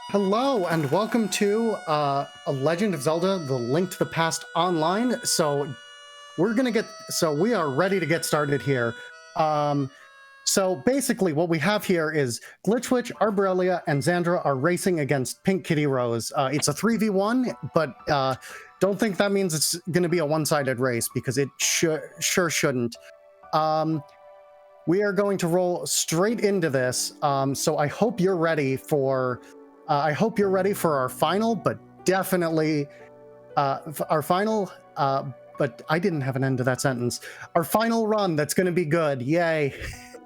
Hello and welcome to A Legend of Zelda: The Link to the Past Online. So we are ready to get started here. So basically what we have here is Gliitchwiitch, Arborelia, and Zandra are racing against Pinkkittyrose. It's a 3v1, but don't think that means it's going to be a one-sided race, because it sure shouldn't. We are going to roll straight into this, so I hope you're ready for our final, but definitely our final, but I didn't have an end to that sentence. Our final run that's going to be good. Yay.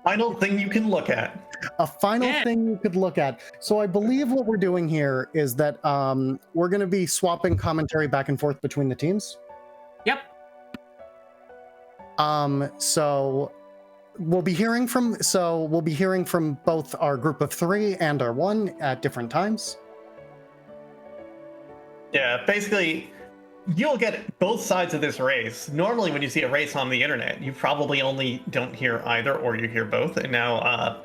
Final thing you can look at. A final thing you could look at. So I believe what we're doing here is that we're going to be swapping commentary back and forth between the teams. Yep. So we'll be hearing from both our group of 3 and our 1 at different times. Yeah, basically, you'll get both sides of this race. Normally, when you see a race on the internet, you probably only don't hear either, or you hear both. And now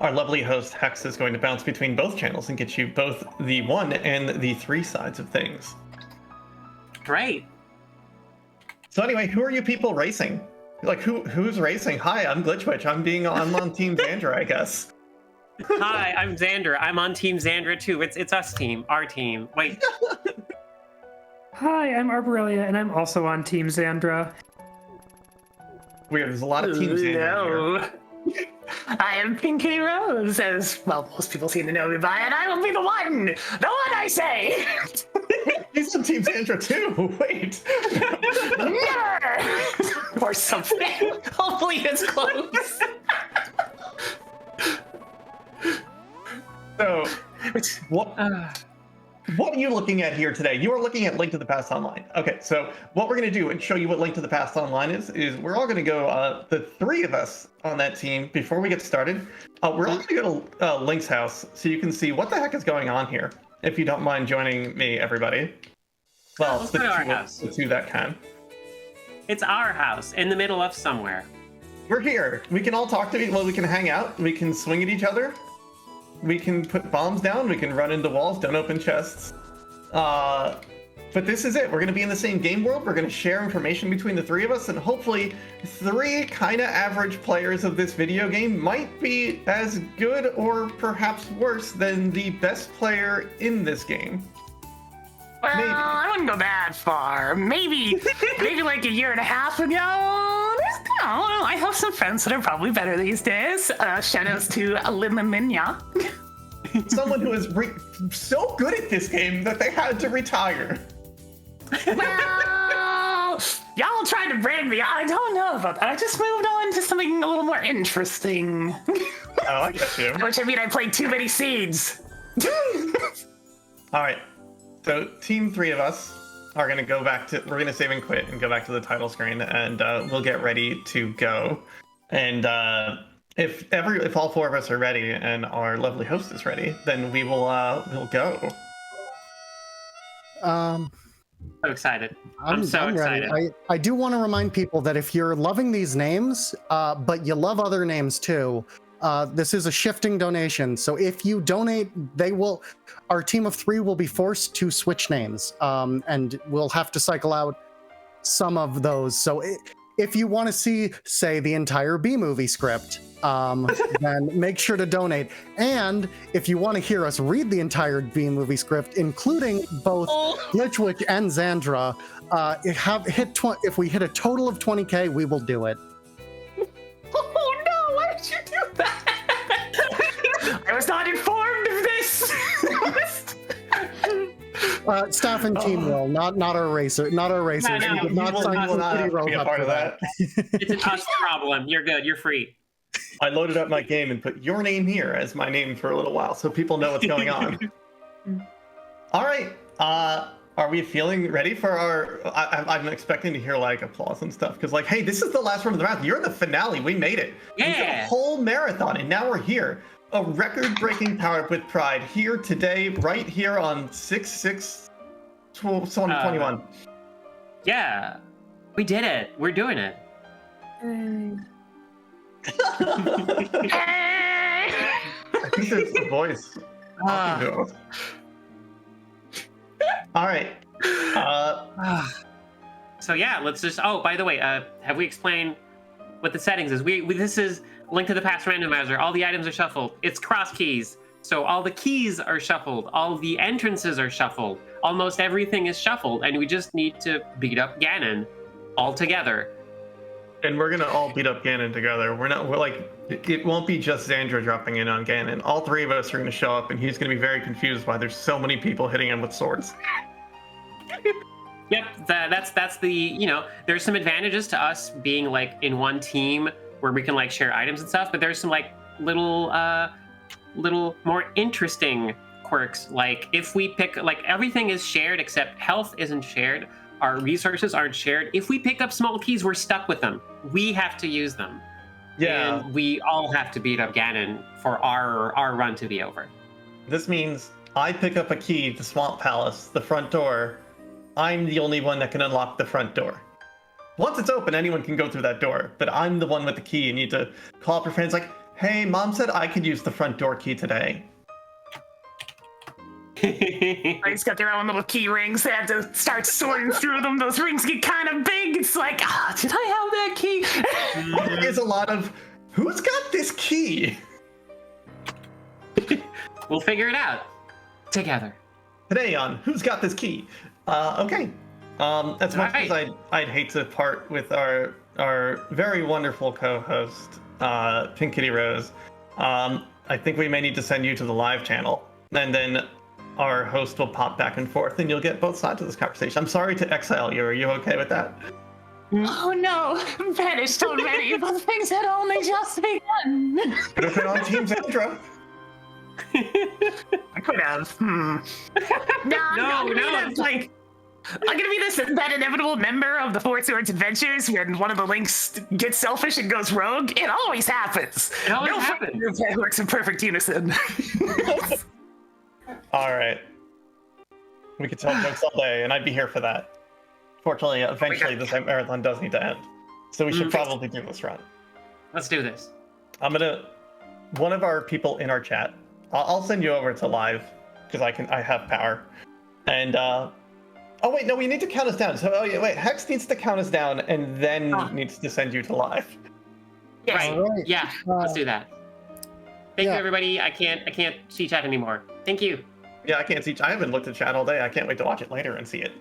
our lovely host, Hex, is going to bounce between both channels and get you both the 1 and the 3 sides of things. Great. So anyway, who are you people racing? Like, who's racing? Hi, I'm Gliitchwiitch. I'm on Team Zandra, I guess. Hi, I'm Xander. I'm on Team Zandra too. It's us team, our team. Wait. Hi, I'm Arborelia, and I'm also on Team Zandra. Weird, there's a lot of Team Zandra here. I am pinkkittyrose, as well most people seem to know me by, and I will be the one I say. He's on Team Zandra too. Wait. Never, or something. Hopefully it's close. So, what are you looking at here today? You are looking at Link to the Past Online. Okay, so what we're going to do and show you what Link to the Past Online is we're all going to go, the 3 of us on that team, before we get started, we're all going to go to Link's house so you can see what the heck is going on here, if you don't mind joining me, everybody. Well, let's go to our house. The 2 that can. It's our house, in the middle of somewhere. We're here. We can all talk to each other. We can hang out. We can swing at each other. We can put bombs down, we can run into walls, don't open chests. But this is it. We're going to be in the same game world. We're going to share information between the 3 of us, and hopefully 3 kind of average players of this video game might be as good or perhaps worse than the best player in this game. Well, Maybe. I wouldn't go that far. Maybe like a year and a half ago. I have some friends that are probably better these days. Shoutouts to Minya. Someone who is so good at this game that they had to retire. Well, y'all tried to brand me. I don't know about that. I just moved on to something a little more interesting. Oh, I get you. Which, I mean, I played too many seeds. All right. So, team 3 of us are going to go back to, we're going to save and quit and go back to the title screen, and we'll get ready to go. And if all 4 of us are ready and our lovely host is ready, then we'll go. So excited. I'm so excited. Ready. I do want to remind people that if you're loving these names, but you love other names too, this is a shifting donation. So if you donate, our team of 3 will be forced to switch names, and we'll have to cycle out some of those. So if you want to see, say, the entire B-movie script, then make sure to donate. And if you want to hear us read the entire B-movie script, including both Gliitchwiitch and Zandra, if we hit a total of 20K, we will do it. Oh no, why did you do that? I was not informed of this. Staff and team will, not our racers. No, We did not sign be a part of that. It's an us problem. You're good. You're free. I loaded up my game and put your name here as my name for a little while, so people know what's going on. All right. Are we feeling ready for our... I'm expecting to hear, like, applause and stuff, because, like, hey, this is the last run of the marathon. You're the finale. We made it. Yeah. We did a whole marathon, and now we're here. A record-breaking Power Up with Pride here today, right here on 6/6/2021. Yeah. We did it. We're doing it. I think there's a voice. talking to us. All right. So yeah, let's just. Oh, by the way, have we explained what the settings is? This is Link to the Past randomizer. All the items are shuffled. It's cross keys, so all the keys are shuffled. All the entrances are shuffled. Almost everything is shuffled, and we just need to beat up Ganon all together. And we're gonna all beat up Ganon together. We're like, it won't be just Zandra dropping in on Ganon. All three of us are gonna show up, and he's gonna be very confused why there's so many people hitting him with swords. Yep, that's the, you know, there's some advantages to us being like in one team where we can like share items and stuff, but there's some like little more interesting quirks. Like if we pick, like everything is shared except health isn't shared, our resources aren't shared. If we pick up small keys, we're stuck with them. We have to use them. Yeah. And we all have to beat up Ganon for our run to be over. This means I pick up a key to Swamp Palace, the front door. I'm the only one that can unlock the front door. Once it's open, anyone can go through that door, but I'm the one with the key. You need to call up your friends like, hey, Mom said I could use the front door key today. Everybody's got their own little key rings. They have to start sorting through them. Those rings get kind of big. It's like, did I have that key? There's a lot of, who's got this key? We'll figure it out together. Today on Who's Got This Key? Okay. As much as I'd hate to part with our very wonderful co-host, pinkkittyrose, I think we may need to send you to the live channel, and then our host will pop back and forth, and you'll get both sides of this conversation. I'm sorry to exile you. Are you okay with that? Oh no, vanished already, but things had only just begun. Could have been on Team Zandra. I could have. No. Like, I'm gonna be that inevitable member of the Four Swords Adventures when one of the links gets selfish and goes rogue. It always happens. It always happens. It works in perfect unison. All right. We could tell jokes all day, and I'd be here for that. Fortunately, eventually this marathon does need to end, so we should probably do this run. Let's do this. One of our people in our chat, I'll send you over to live because I have power, and oh wait, no, we need to count us down. So Hex needs to count us down and then needs to send you to live. Yes. Right. Yeah, let's do that. Thank you, everybody. I can't see chat anymore. Thank you. Yeah, I can't see. I haven't looked at chat all day. I can't wait to watch it later and see it.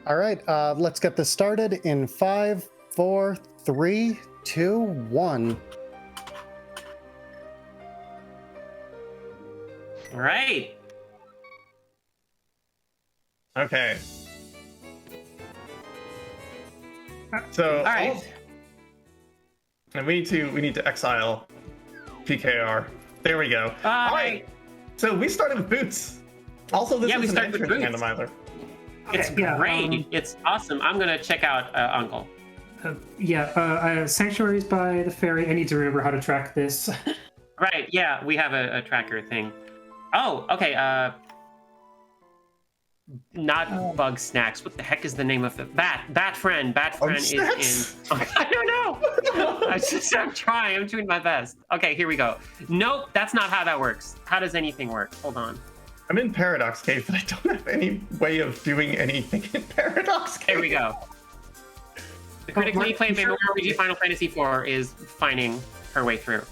All right, let's get this started in 5, 4, 3, 2, 1. All right. Okay. So, all right. And we need to exile PKR. There we go. All right. So we started with boots. Also, this is an entrance randomizer. It's great. It's awesome. I'm gonna check out Uncle. Sanctuaries by the ferry. I need to remember how to track this. Right. Yeah, we have a tracker thing. Oh, okay. Not bug snacks. What the heck is the name of the bat friend? Bat friend is in. I don't know. I'm trying. I'm doing my best. Okay, here we go. Nope, that's not how that works. How does anything work? Hold on. I'm in Paradox Cave, but I don't have any way of doing anything in Paradox Cave. There we go. The critically acclaimed RPG Final Fantasy IV is finding her way through.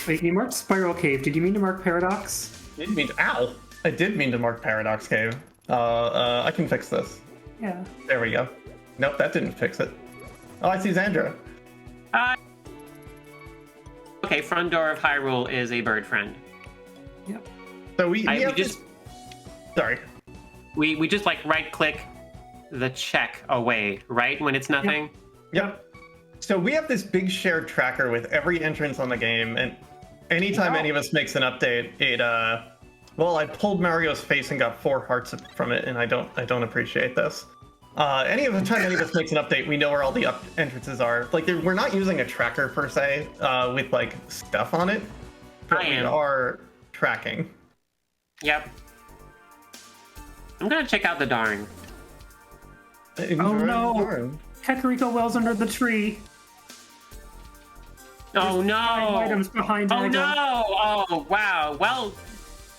Wait, you marked Spiral Cave. Did you mean to mark Paradox? I did mean to mark Paradox Cave. I can fix this. Yeah. There we go. Nope, that didn't fix it. Oh, I see Zandra. Okay, front door of Hyrule is a bird friend. Yep. So we just sorry. We just like right click the check away, right? When it's nothing. Yep. So we have this big shared tracker with every entrance on the game, and anytime any of us makes an update, it well, I pulled Mario's face and got 4 hearts from it, and I don't appreciate this. Time any of us makes an update, we know where all the entrances are. Like we're not using a tracker per se with like stuff on it, but we are tracking. Yep. I'm gonna check out the darn. Oh no! Kakariko Wells under the tree. Oh no! Items behind Oh Ega. no! Oh wow! Well,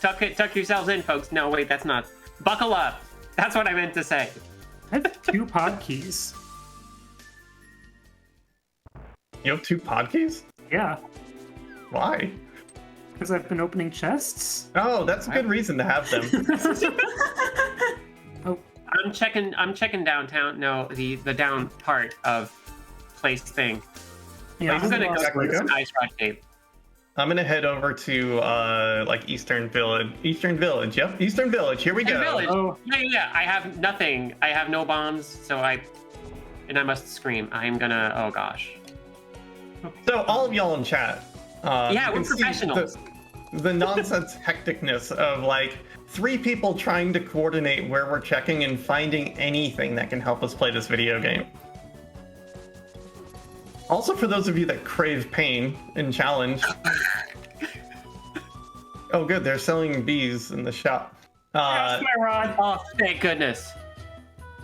tuck yourselves in, folks. No, wait, that's not. Buckle up. That's what I meant to say. I have 2 pod keys. You have 2 pod keys? Yeah, Why? because I've been opening chests. Oh, that's a good reason to have them. Oh, I'm checking downtown. No, the down part of place thing. yeah. I'm gonna go Exactly. to some ice rock cave. I'm gonna head over to like Eastern Village. Eastern Village. Yep, Eastern Village. Here we And go. village. Oh. Yeah. I have nothing. I have no bombs, so I must scream. I'm gonna. Oh gosh. So all of y'all in chat. Yeah, you we're can see professionals. The nonsense hecticness of like 3 people trying to coordinate where we're checking and finding anything that can help us play this video game. Also, for those of you that crave pain and challenge. Oh, good. They're selling bees in the shop. That's my rod. Oh, thank goodness.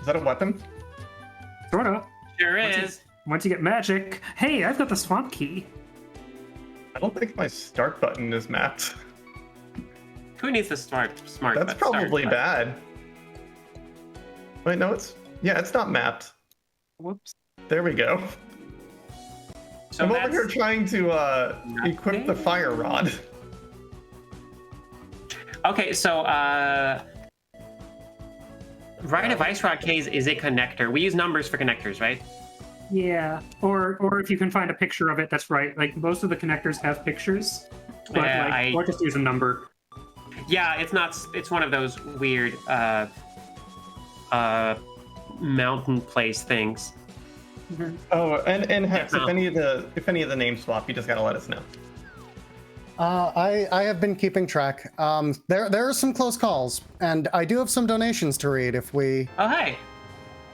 Is that a weapon? Sorta. Sure is. Once you get magic. Hey, I've got the swamp key. I don't think my start button is mapped. Who needs the smart? That's start probably button? bad. Wait, no, it's not mapped. Whoops. There we go. So I'm over that's here trying to equip the fire rod. okay. So Rite of Ice Rock Caves is a connector. We use numbers for connectors, right? Yeah. Or if you can find a picture of it, that's right. Like most of the connectors have pictures. But Yeah, or just use a number. Yeah, it's not. It's one of those weird mountain place things. Mhm. Oh, and Hex, Yeah. if any of the names swap, you just gotta let us know. I have been keeping track. There are some close calls, and I do have some donations to read if we. Oh hey,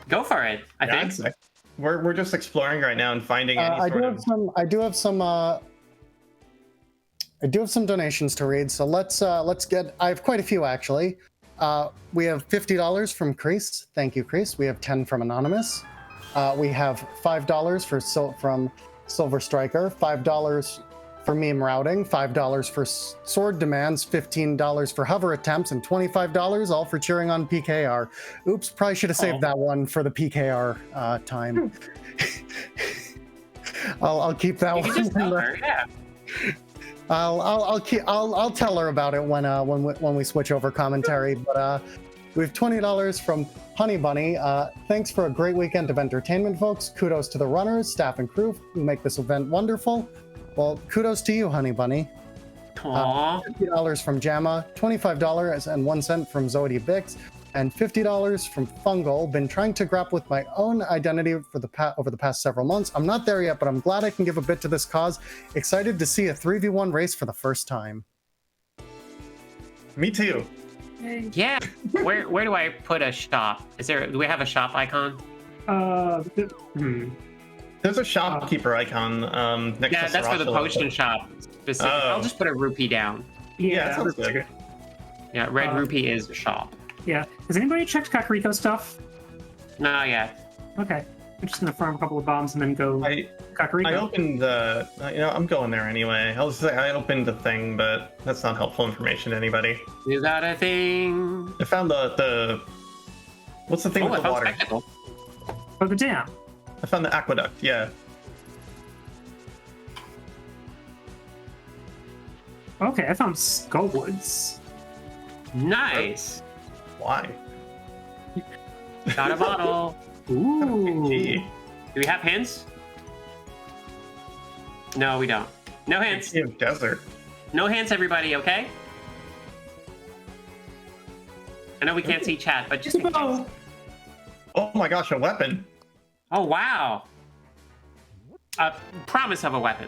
go for it. I think. Yeah, we're just exploring right now and finding any I sort do of. have some. I do have some donations to read. So let's get. I have quite a few actually. We have $50 from Crease. Thank you, Crease. We have 10 from Anonymous. We have $5 from Silver Striker. $5 for meme routing. $5 for sword demands. $15 for hover attempts, and $25 all for cheering on PKR. Oops, probably should have saved that one for the PKR time. I'll keep that You one. can just tell her, yeah. I'll tell her about it when we switch over commentary. But we have $20 from Honey Bunny. Thanks for a great weekend of entertainment, folks. Kudos to the runners, staff, and crew who make this event wonderful. Well, kudos to you, Honey Bunny. Aww. $50 from Jamma, $25.01 from Zoe Bix, and $50 from Fungal. Been trying to grapple with my own identity for over the past several months. I'm not there yet, but I'm glad I can give a bit to this cause. Excited to see a 3v1 race for the first time. Me too. Yeah. Where do I put a shop? Do we have a shop icon? There's a shopkeeper icon next Yeah, to that's for the Sriracha. potion shop. Specific. Oh. I'll just put a rupee down. Yeah, that sounds good. Yeah, red rupee is shop. Yeah. Has anybody checked Kakariko stuff? Not yet. Okay. I'm just gonna farm a couple of bombs and then go I Kakariko. opened the. I'm going there anyway. I'll just say I opened the thing, but that's not helpful information to anybody. Is that a thing? I found the. What's the thing Oh, I with the found water? spectacle. Oh, the dam. I found the aqueduct. Yeah. Okay, I found Skullwoods. Nice. Why? Got a bottle. Ooh. Gee. Do we have hints? No, we don't. No hints. Yeah, desert. No hints, everybody, okay? I know we can't see chat, but just in case. Oh, Oh my gosh, a weapon. Oh, wow. A promise of a weapon.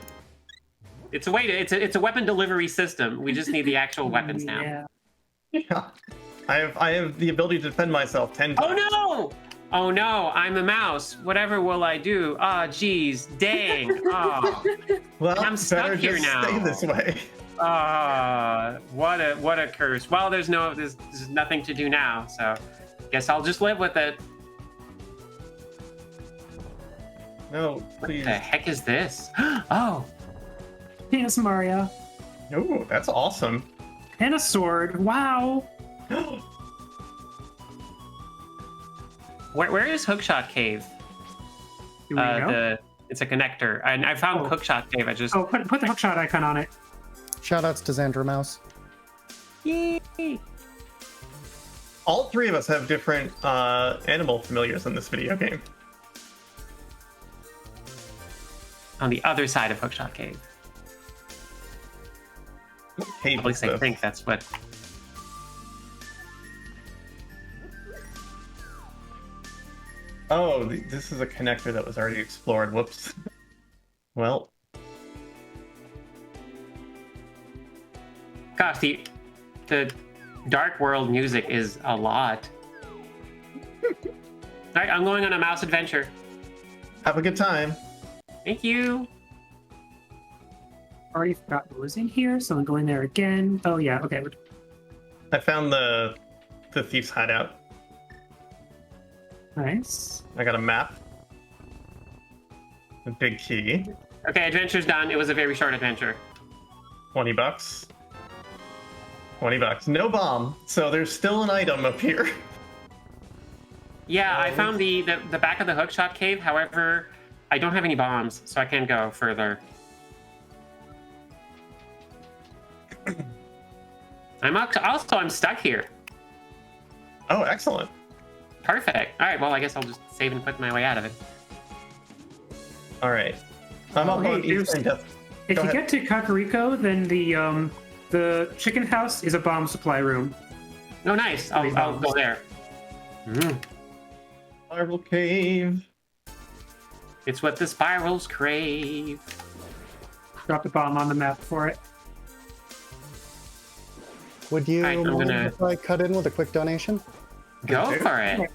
It's a way to. It's a weapon delivery system. We just need the actual weapons now. yeah. Yeah. I have the ability to defend myself 10 times. Oh no! Oh no! I'm a mouse. Whatever will I do? Ah, geez, dang. Oh, Well, I'm stuck better here just now. stay this way. what a curse. Well, there's nothing to do now, so guess I'll just live with it. No, What please. the heck is this? Oh, Yes, Mario. Oh, that's awesome. And a sword. Wow. where is Hookshot Cave? Do we know? It's a connector. I found Hookshot Cave. I just Oh, put the hookshot icon on it. Shoutouts to Zandra Mouse. Yay. All three of us have different animal familiars in this video game. On the other side of Hookshot Cave. Cave At least is I this? think that's what. Oh, this is a connector that was already explored. Whoops. Well, Gosh, the Dark World music is a lot. All right, I'm going on a mouse adventure. have a good time. Thank you. Already forgot what was in here, so I'm going there again. Oh yeah, okay. I found the thief's hideout. Nice. I got a map. A big key. Okay, adventure's done. It was a very short adventure. $20. $20. No bomb. So there's still an item up here. Yeah, I found the back of the Hookshot Cave. However, I don't have any bombs, so I can't go further. I'm stuck here. Oh, excellent. Perfect. All right, well, I guess I'll just save and put my way out of it. All right. I'm up hey, on Eastern Death. If Go you ahead. get to Kakariko, then the chicken house is a bomb supply room. Oh, nice. I'll go there. Spiral cave. It's what the spirals crave. Drop the bomb on the map for it. Would you Alright, I'm mind gonna- if I cut in with a quick donation? Go Okay. for it.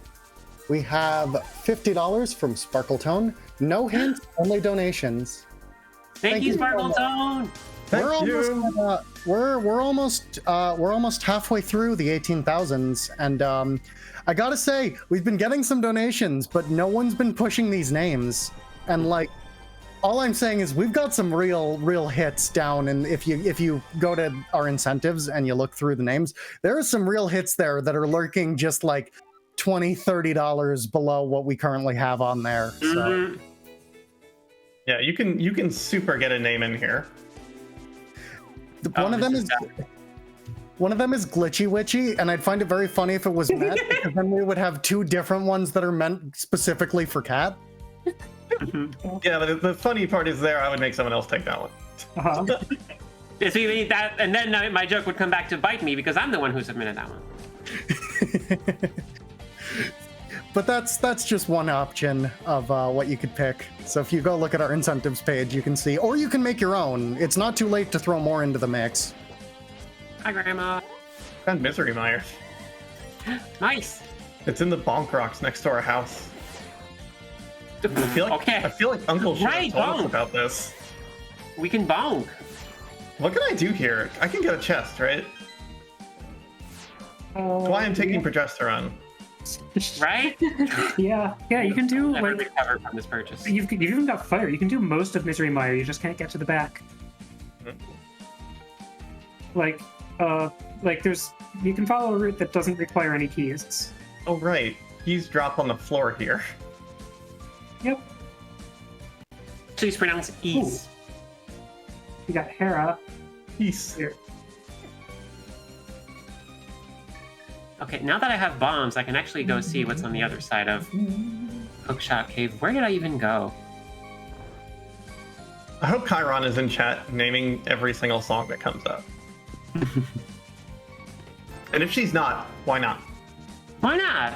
We have $50 from Sparkletone. No hints, only donations. Thank you, you so Sparkle much. Tone. Thank you. We're almost halfway through the 18,000s, and I gotta say we've been getting some donations, but no one's been pushing these names. And like, all I'm saying is we've got some real hits down, and if you go to our incentives and you look through the names, there are some real hits there that are lurking just like $20-$30 below what we currently have on there. So. Mhm. Yeah, you can super get a name in here. One of them this is is one of them is gliitchwiitch, and I'd find it very funny if it was met, because then we would have two different ones that are meant specifically for cat. Yeah, the funny part is there. I would make someone else take that one. Uh-huh. So you mean that, and then my joke would come back to bite me because I'm the one who submitted that one. But that's just one option of what you could pick. So if you go look at our incentives page, you can see, or you can make your own. It's not too late to throw more into the mix. Hi, Grandma. And Misery Mire. Nice. It's in the bonk rocks next to our house. I feel like, Okay. I feel like Uncle should Right, have told us bonk. about this. We can bonk. What can I do here? I can get a chest, right? That's why I'm taking progesterone. Right? Yeah, you can do Never like recover from this purchase. you've even got fire. You can do most of Misery Mire. You just can't get to the back. Like there's you can follow a route that doesn't require any keys. Oh, right. Keys drop on the floor here. Yep. Actually, it's pronounced ease. You got Hera Peace. here. Okay, now that I have bombs, I can actually go see what's on the other side of Hookshot Cave. Where did I even go? I hope Chiron is in chat naming every single song that comes up. And if she's not, why not? Why not?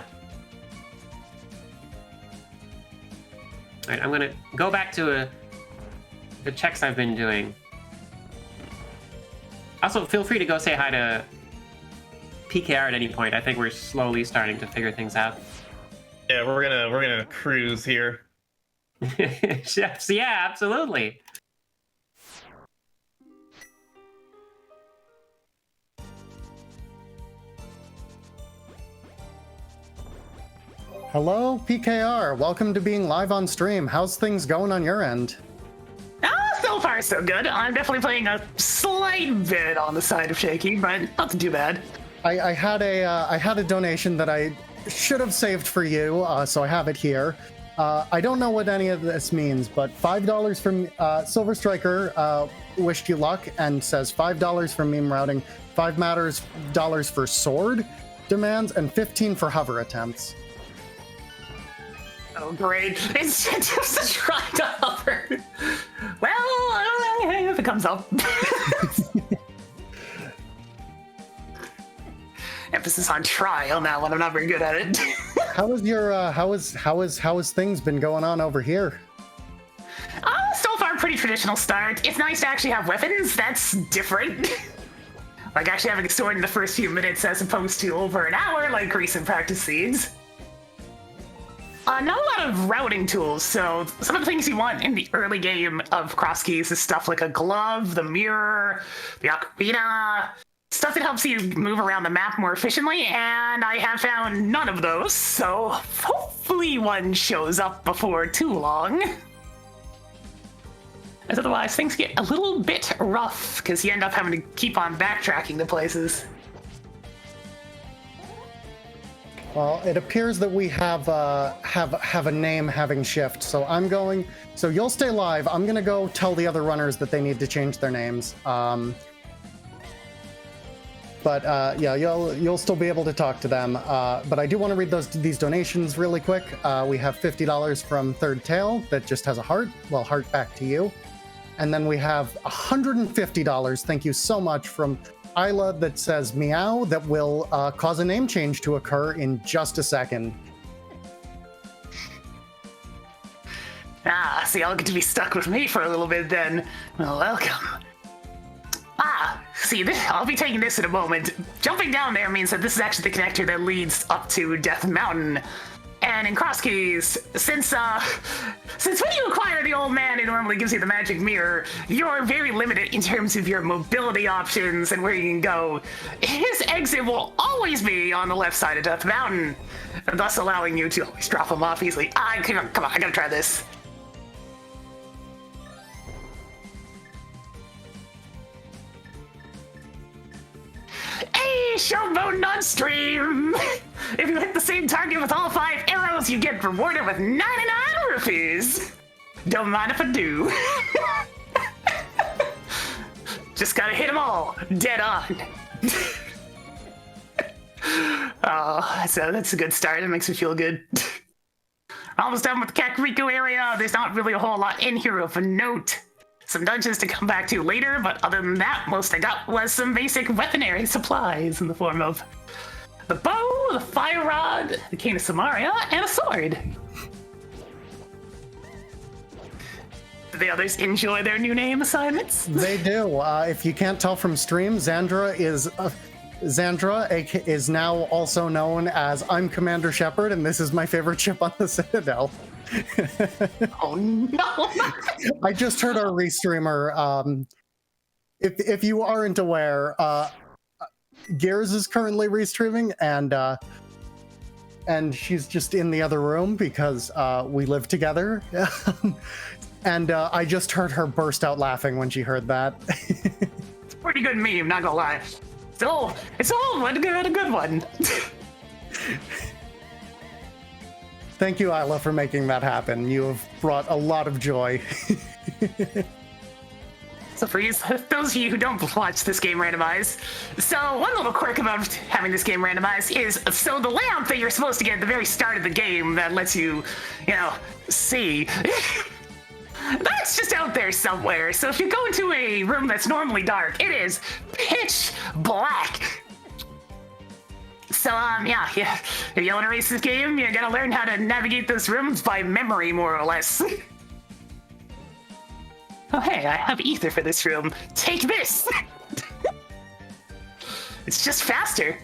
All right, I'm gonna go back to the checks I've been doing. Also, feel free to go say hi to PKR at any point. I think we're slowly starting to figure things out. Yeah, we're gonna cruise here. Yes, yeah, absolutely. Hello, PKR. Welcome to being live on stream. How's things going on your end? So far so good. I'm definitely playing a slight bit on the side of shaky, but nothing too bad. I had a donation that I should have saved for you, so I have it here. I don't know what any of this means, but $5 from Silver Striker wished you luck and says $5 for meme routing, $5 for sword demands, and 15 for hover attempts. Oh, great. It's just to try to hover. Well, I don't know if it comes up. Emphasis on try on that one. I'm not very good at it. How is things been going on over here? So far, pretty traditional start. It's nice to actually have weapons. That's different. Like actually having a sword in the first few minutes as opposed to over an hour like recent practice seeds. Not a lot of routing tools, so some of the things you want in the early game of cross keys is stuff like a glove, the mirror, the ocarina, stuff that helps you move around the map more efficiently, and I have found none of those, so hopefully one shows up before too long. As otherwise, things get a little bit rough, because you end up having to keep on backtracking to places. Well, it appears that we have a name having shift, so so you'll stay live. I'm gonna go tell the other runners that they need to change their names. But yeah, you'll still be able to talk to them. But I do want to read these donations really quick. We have $50 from Third Tail that just has a heart. Well, heart back to you. And then we have $150. Thank you so much from Isla that says meow that will cause a name change to occur in just a second. See, I'll get to be stuck with me for a little bit then. Well, welcome. See, I'll be taking this in a moment. Jumping down there means that this is actually the connector that leads up to Death Mountain. And in cross keys, since when you acquire the old man, it normally gives you the magic mirror, you're very limited in terms of your mobility options and where you can go. His exit will always be on the left side of Death Mountain, thus allowing you to always drop him off easily. Come on, I gotta try this. Hey, showboating on stream! If you hit the same target with all 5 arrows, you get rewarded with 99 rupees! Don't mind if I do. Just gotta hit them all, dead on. Oh, so that's a good start. It makes me feel good. Almost done with the Kakariko area. There's not really a whole lot in here of a note. Some dungeons to come back to later, but other than that, most I got was some basic weaponry supplies in the form of the bow, the fire rod, the cane of Samaria, and a sword. Do the others enjoy their new name assignments? They do. If you can't tell from stream, Zandra is now also known as I'm Commander Shepard, and this is my favorite ship on the Citadel. Oh no! I just heard our restreamer. If you aren't aware, Gears is currently restreaming, and she's just in the other room because we live together. And I just heard her burst out laughing when she heard that. It's a pretty good meme, not gonna lie. It's an old one, a good one. Thank you, Isla, for making that happen. You have brought a lot of joy. So for those of you who don't watch this game randomized, so one little quirk about having this game randomized is, so the lamp that you're supposed to get at the very start of the game that lets you, see, that's just out there somewhere. So if you go into a room that's normally dark, it is pitch black. So, yeah, if you want to race this game, you gotta learn how to navigate those rooms by memory, more or less. Oh, hey, I have ether for this room. Take this! It's just faster.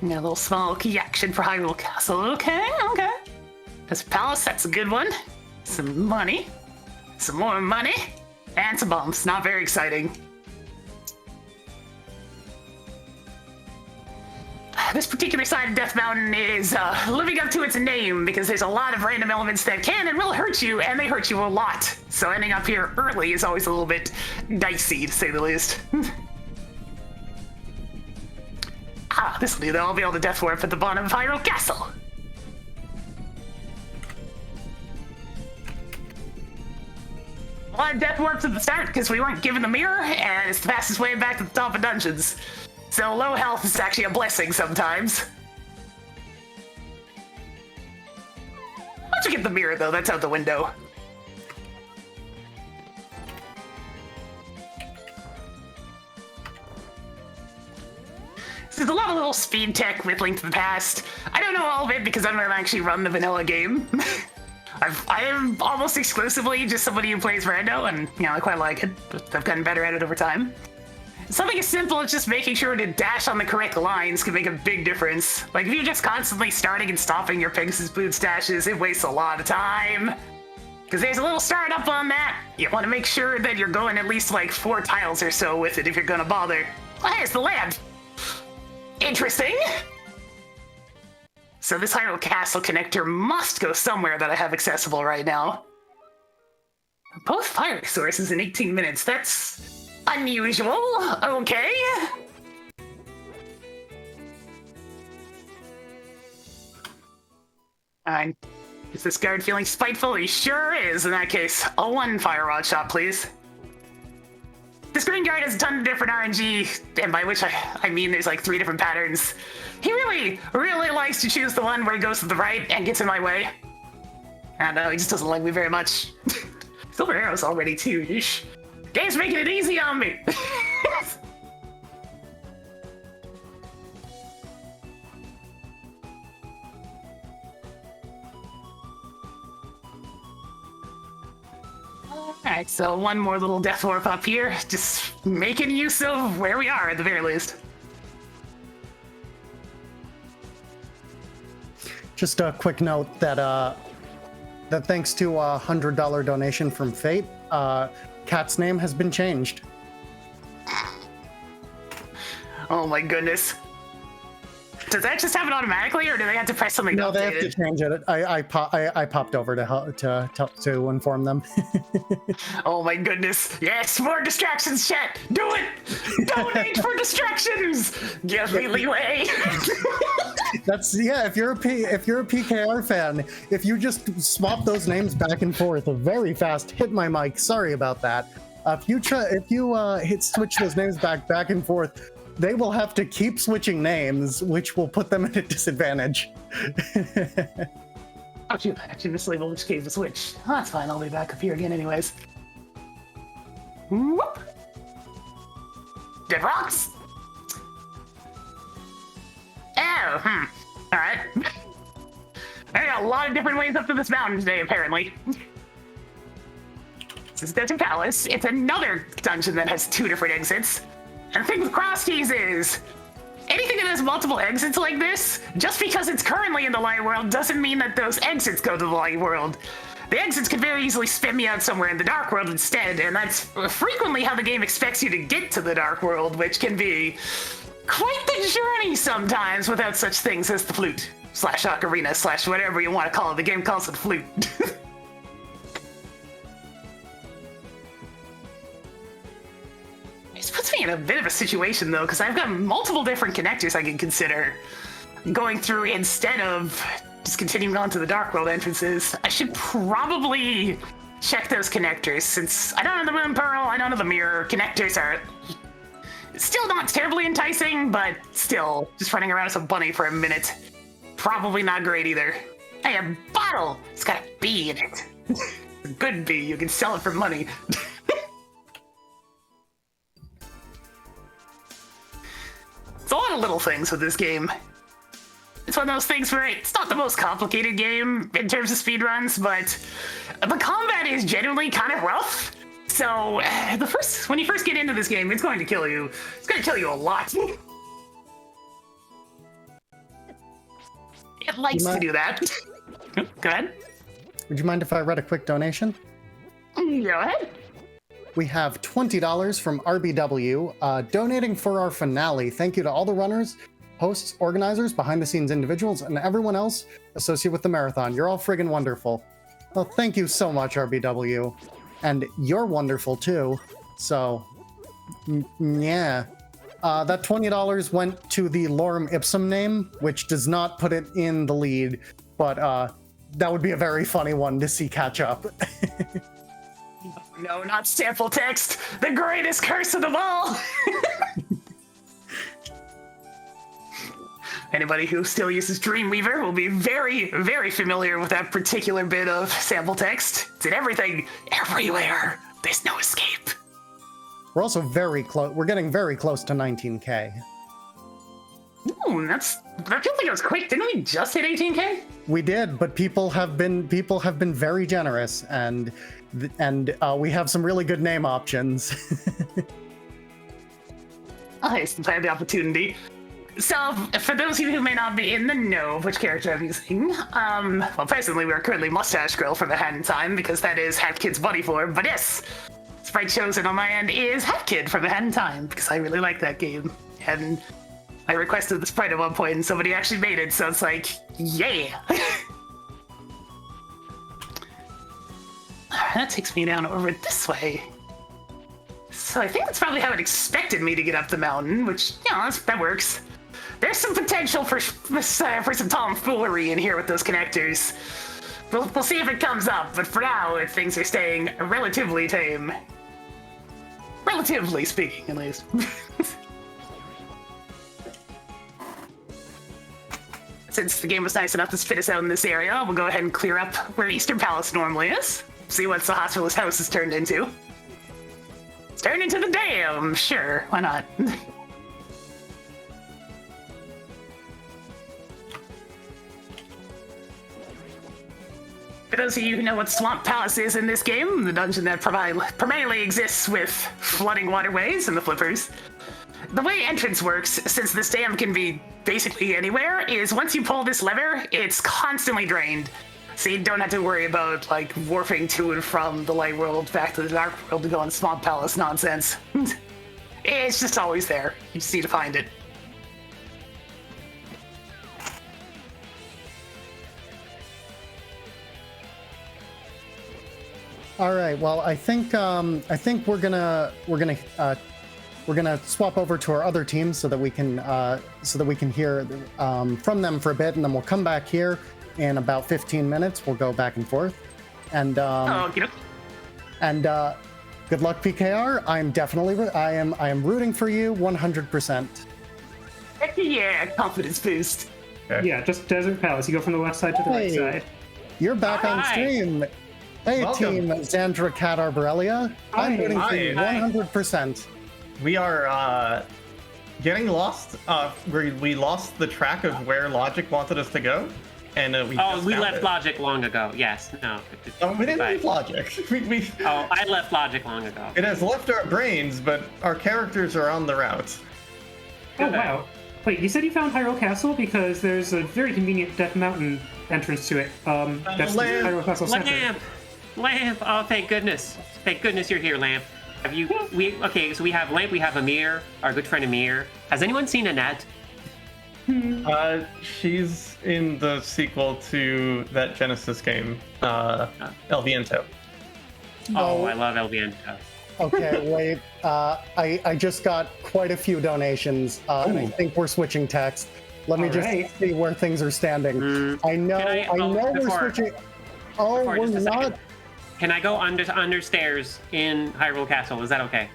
Got a little small key action for Hyrule Castle. Okay. This palace, that's a good one. Some money. Some more money. And some bombs. Not very exciting. this particular side of Death Mountain is living up to its name because there's a lot of random elements that can and will hurt you, and they hurt you a lot. So ending up here early is always a little bit dicey, to say the least. This will do, though. I'll be able to Death Warp at the bottom of Hyrule Castle. A lot of Death Warps at the start because we weren't given the mirror, and it's the fastest way back to the top of dungeons. So low health is actually a blessing sometimes. Once you get the mirror, though, that's out the window. There's a lot of little speed tech with Link to the Past. I don't know all of it because I don't actually run the vanilla game. I am almost exclusively just somebody who plays rando, and I quite like it, but I've gotten better at it over time. Something as simple as just making sure to dash on the correct lines can make a big difference. Like if you're just constantly starting and stopping your Pegasus Boots dashes, it wastes a lot of time. Because there's a little startup on that. You want to make sure that you're going at least like 4 tiles or so with it if you're gonna bother. Oh, here's the land. Interesting. So this Hyrule Castle connector must go somewhere that I have accessible right now. Both fire sources in 18 minutes. That's unusual. Okay. Is this guard feeling spiteful? He sure is. In that case, a 1 fire rod shot, please. This green guard has a ton of different RNG, and by which I mean there's like 3 different patterns. He really, really likes to choose the one where he goes to the right and gets in my way. I don't know, he just doesn't like me very much. Silver arrows already too, yeesh. Game's making it easy on me. Alright, so 1 more little death warp up here, just making use of where we are at the very least. Just a quick note that that thanks to a $100 donation from Fate, Cat's name has been changed. Oh my goodness. Does that just happen automatically, or do they have to press something? No, to they update have to change it. I popped over to inform them. Oh my goodness! Yes, more distractions, chat. Do it. Donate for distractions. Give me leeway. That's If you're a PKR fan, if you just swap those names back and forth very fast, hit my mic. Sorry about that. If you switch those names back and forth, they will have to keep switching names, which will put them at a disadvantage. Oh, shoot. Actually, this label just gave the switch. Oh, that's fine. I'll be back up here again anyways. Whoop! Dead rocks! Oh, Alright. I got a lot of different ways up to this mountain today, apparently. This is Dungeon Palace. It's another dungeon that has 2 different exits. And the thing with cross keys is, anything that has multiple exits like this, just because it's currently in the light world doesn't mean that those exits go to the light world. The exits could very easily spin me out somewhere in the dark world instead, and that's frequently how the game expects you to get to the dark world, which can be quite the journey sometimes without such things as the flute, / ocarina / whatever you want to call it. The game calls it flute. This puts me in a bit of a situation, though, because I've got multiple different connectors I can consider going through instead of just continuing on to the Dark World entrances. I should probably check those connectors, since I don't know the Moon Pearl, I don't know the Mirror. Connectors are still not terribly enticing, but still, just running around as a bunny for a minute. Probably not great either. Hey, a bottle! It's got a bee in it. A good bee, you can sell it for money. It's a lot of little things with this game. It's one of those things where it's not the most complicated game in terms of speedruns, but the combat is genuinely kind of rough. So when you first get into this game, it's going to kill you. It's going to kill you a lot. It likes to do that. Go ahead. Would you mind if I read a quick donation? Go ahead. We have $20 from RBW, donating for our finale. Thank you to all the runners hosts, organizers, behind-the-scenes individuals, and everyone else associated with the marathon. You're all friggin' wonderful. Well, thank you so much, RBW. And you're wonderful, too. So, yeah. That $20 went to the Lorem Ipsum name, which does not put it in the lead, but that would be a very funny one to see catch up. No, not sample text. The greatest curse of them all. Anybody who still uses Dreamweaver will be very, very familiar with that particular bit of sample text. It's in everything, everywhere. There's no escape. We're also very close. We're getting very close to 19K. Ooh, that feels like it was quick. Didn't we just hit 18K? We did, but people have been very generous, and we have some really good name options. I still had the opportunity. So, for those of you who may not be in the know of which character I'm using, well, personally, we are currently Mustache Girl for the Hat in Time, because that is Hat Kid's body form, but yes, sprite chosen on my end is Hat Kid from the Hat in Time, because I really like that game, and I requested the sprite at one point, and somebody actually made it, so it's like, yeah! That takes me down over this way. So I think that's probably how it expected me to get up the mountain, which, you know, that works. There's some potential for some tomfoolery in here with those connectors. We'll see if it comes up, but for now, things are staying relatively tame. Relatively speaking, at least. Since the game was nice enough to spit us out in this area, we'll go ahead and clear up where Eastern Palace normally is. See what the Hospital's house is turned into. It's turned into the dam, sure, why not? For those of you who know what Swamp Palace is in this game, the dungeon that primarily exists with flooding waterways and the flippers, the way entrance works, since this dam can be basically anywhere, is once you pull this lever, it's constantly drained. So you don't have to worry about, like, warping to and from the light world back to the dark world to go on Swamp Palace nonsense. It's just always there. You just need to find it. All right. Well, I think we're gonna swap over to our other team so that we can hear from them for a bit, and then we'll come back here in about 15 minutes. We'll go back and forth, and good luck, PKR. I am rooting for you 100%. Heck yeah, confidence boost. Okay. Yeah, just Desert Palace. You go from the left side to the right side. You're back on Hi. stream. Hey, Welcome. Team Zandra Cat Arborelia. I'm rooting for you Hi. 100%. We are getting lost. We lost the track of where Logic wanted us to go, and we left Logic long ago. Yes, no. We didn't Bye. leave Logic. Oh, I left Logic long ago. It has left our brains, but our characters are on the route. Oh, wow. Wait, you said you found Hyrule Castle? Because there's a very convenient Death Mountain entrance to it. That's the Lamp. Hyrule Castle Center. Lamp! Oh, thank goodness. Thank goodness you're here, Lamp. Okay, so we have Lamp, we have Amir, our good friend Amir. Has anyone seen Annette? She's in the sequel to that Genesis game, El Viento. Oh, I love El Viento. Okay, wait. I just got quite a few donations, and I think we're switching text. Let me just see where things are standing. I know we're switching. Oh, we're just a not. second. Can I go under stairs in Hyrule Castle? Is that okay?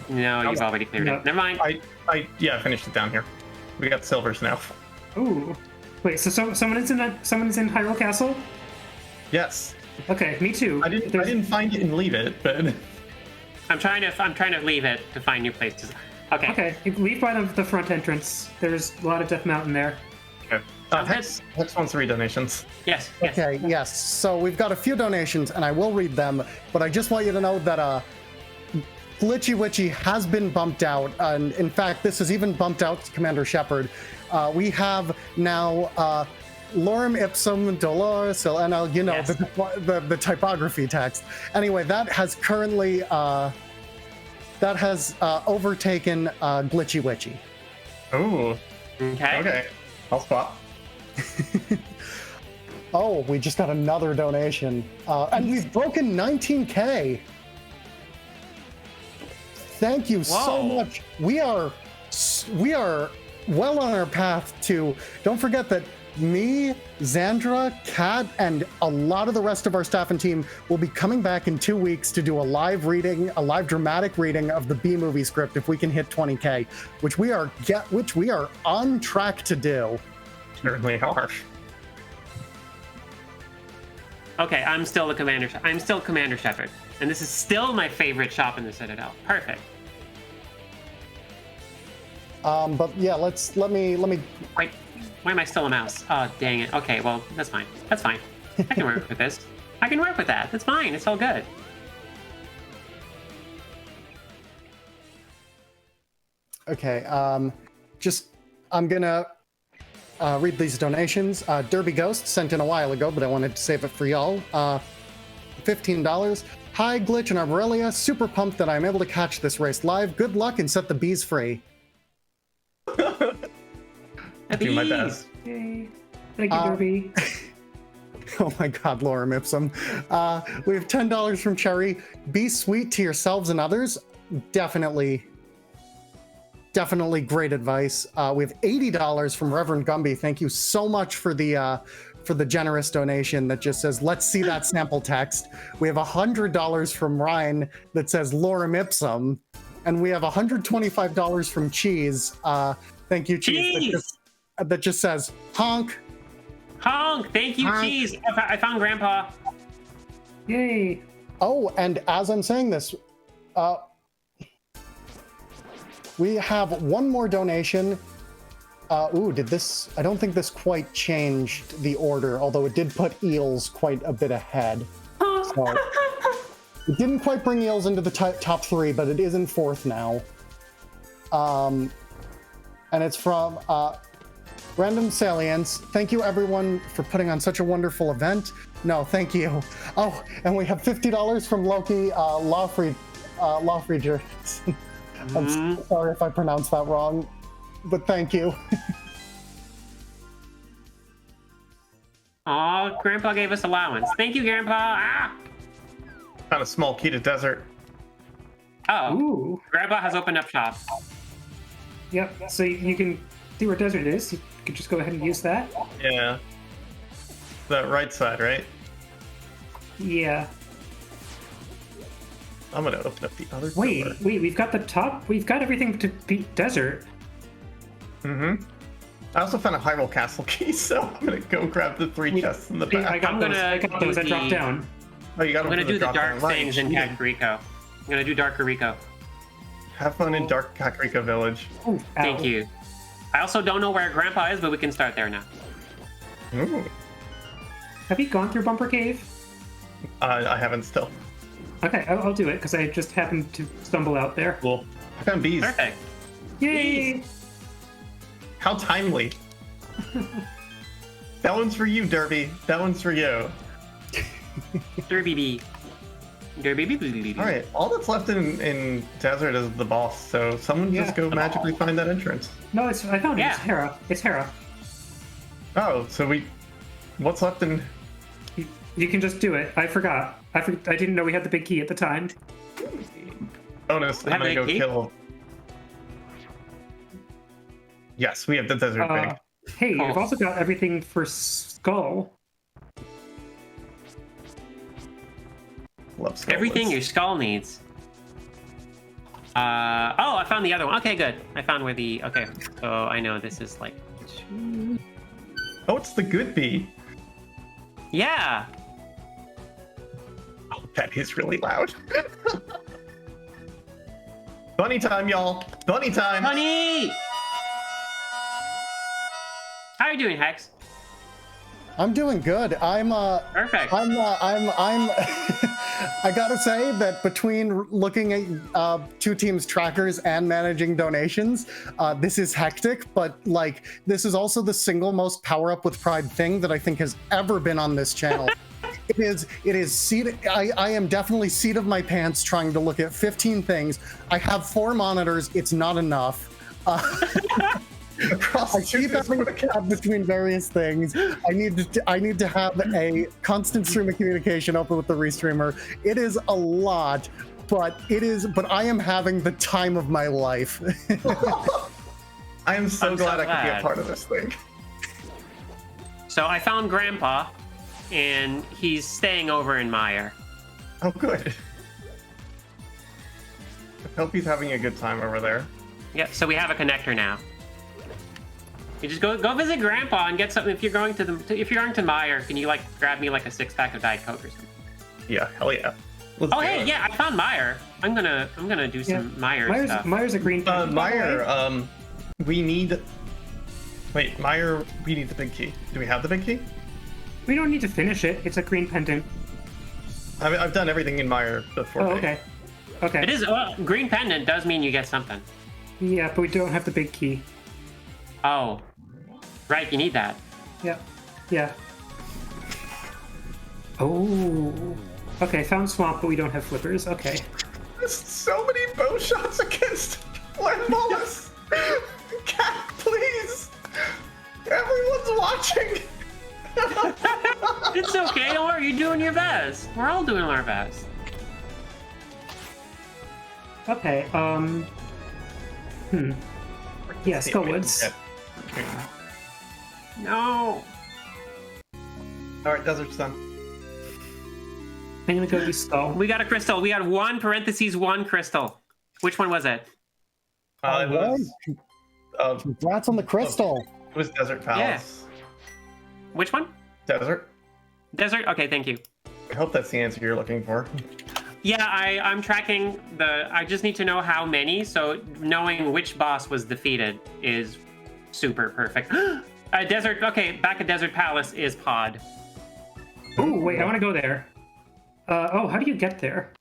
No, you've already cleared No. it. Never mind. I finished it down here. We got silvers now. Ooh. Wait, so someone is in Hyrule Castle? Yes. Okay, me too. I didn't find it and leave it, but I'm trying to leave it to find new places. Okay. Okay, you leave by the front entrance. There's a lot of Death Mountain there. okay. Hex wants 3 donations. Yes. Okay, yes. So we've got a few donations, and I will read them, but I just want you to know that gliitchwiitch has been bumped out, and in fact, this is even bumped out to Commander Shepard. We have now Lorem Ipsum Dolores, and Yes. the typography text. Anyway, that has currently overtaken gliitchwiitch. Ooh. Okay. Okay, I'll swap. Oh, we just got another donation. And we've broken 19K. Thank you so Whoa. much. We are well on our path to, don't forget that me, Zandra, Kat, and a lot of the rest of our staff and team will be coming back in 2 weeks to do a live dramatic reading of the B movie script if we can hit 20K, which we are on track to do. Certainly are. Okay, I'm still the commander. I'm still Commander Shepard, and this is still my favorite shop in the Citadel. Perfect. But yeah, let me. Wait, why am I still a mouse? Oh, dang it. Okay, well, that's fine. That's fine. I can work with this. I can work with that. That's fine. It's all good. Okay, I'm gonna read these donations. Derby Ghost sent in a while ago, but I wanted to save it for y'all. $15. Hi, Glitch and Arborelia. Super pumped that I'm able to catch this race live. Good luck and set the bees free. Do my best. Yay. Thank you, Derby. Oh my god, Laura Ipsum. We have $10 from Cherry. Be sweet to yourselves and others. Definitely great advice. We have $80 from Reverend Gumby. Thank you so much for the generous donation that just says, let's see that sample text. We have $100 from Ryan that says lorem ipsum. And we have $125 from Cheese. Thank you, Cheese. That just says honk. Honk! Thank you, Honk. Cheese. I found Grandpa. Yay. Oh, and as I'm saying this, we have one more donation. Did this? I don't think this quite changed the order, although it did put eels quite a bit ahead. So it didn't quite bring eels into the top 3, but it is in 4th now. And it's from Random Salience. Thank you, everyone, for putting on such a wonderful event. No, thank you. Oh, and we have $50 from Loki Lawfrieder. I'm sorry if I pronounced that wrong, but thank you. Aw, Grandpa gave us allowance. Thank you, Grandpa. Ah! Found a small key to desert. Oh, Ooh. Grandpa has opened up shop. Yep. So you can see where desert is. You could just go ahead and use that. Yeah. That right side, right? Yeah. I'm gonna open up the other door. Wait. We've got the top. We've got everything to beat desert. Mm-hmm. I also found a Hyrule Castle key, so I'm gonna go grab the 3 chests in the back. I got I'm those. gonna I got do those. I dropped the- down. Oh, you got I'm them gonna for do the drop-down dark line. things in Cheating. Kakariko. I'm gonna do Darkariko. Have fun in Dark Kakariko Village. Ooh, Thank ow. you. I also don't know where Grandpa is, but we can start there now. Ooh. Have you gone through Bumper Cave? I haven't still. Okay, I'll do it because I just happened to stumble out there. Cool. I found bees. Perfect. Yay! How timely. That one's for you, Derby. That one's for you. Derby bee. Derby bee bee bee bee. All right, all that's left in desert is the boss. So someone just go magically find that entrance. No, I found it. Yeah. It's Hera. It's Hera. Oh, so what's left in? You can just do it. I forgot. I didn't know we had the big key at the time. Bonus. We I'm have gonna the go key? kill. Yes, we have the desert pig. Hey, Cool. I've also got everything for Skull. Love skull Everything your lids. skull needs. Oh, I found the other one. Okay, good. I found where the. Okay, so I know this is like. Oh, it's the good bee. Yeah. Oh, that is really loud. Bunny time, y'all. Bunny time. Honey. How are you doing, Hex? I'm doing good. Perfect. I gotta say that between looking at 2 teams' trackers and managing donations, this is hectic, but like this is also the single most power up with pride thing that I think has ever been on this channel. It is seat. I am definitely seat of my pants trying to look at 15 things. I have 4 monitors. It's not enough. across I keep having a gap between various things. I need to have a constant stream of communication open with the restreamer. It is a lot, but I am having the time of my life. I am so I'm glad so I could be a glad. part of this thing. So I found Grandpa, and he's staying over in Meyer. Oh, good. I hope he's having a good time over there. Yep. So we have a connector now. You just go visit Grandpa and get something. If you're going to Meyer, can you like grab me like a 6-pack of Diet Coke or something? Yeah, hell yeah. Let's Oh do hey, it. yeah, I found Meyer. I'm gonna do some Meyer stuff. Meyer's a green pendant. by the way. Meyer, we need... Wait, Meyer, we need the big key. Do we have the big key? We don't need to finish it. It's a green pendant. I mean, I've done everything in Meyer before. Oh, okay. Okay. It is green pendant does mean you get something. Yeah, but we don't have the big key. Oh, right, you need that. Yeah. Yeah. Oh. Okay, found swamp, but we don't have flippers. Okay. There's so many bow shots against Wallace. Cat, please. Everyone's watching. It's okay, don't worry, you're doing your best. We're all doing our best. Okay, Yeah, Skullwoods. No. All right, Desert's done. I'm gonna go do Skull. We got a crystal. We got one crystal. Which one was it? It was, Congrats on the crystal. it was Desert Palace. Which one? Desert. Desert? Okay, thank you. I hope that's the answer you're looking for. Yeah, I'm tracking I just need to know how many, so knowing which boss was defeated is super perfect. Desert, okay, back at Desert Palace is Pod. Ooh, wait, I want to go there. How do you get there?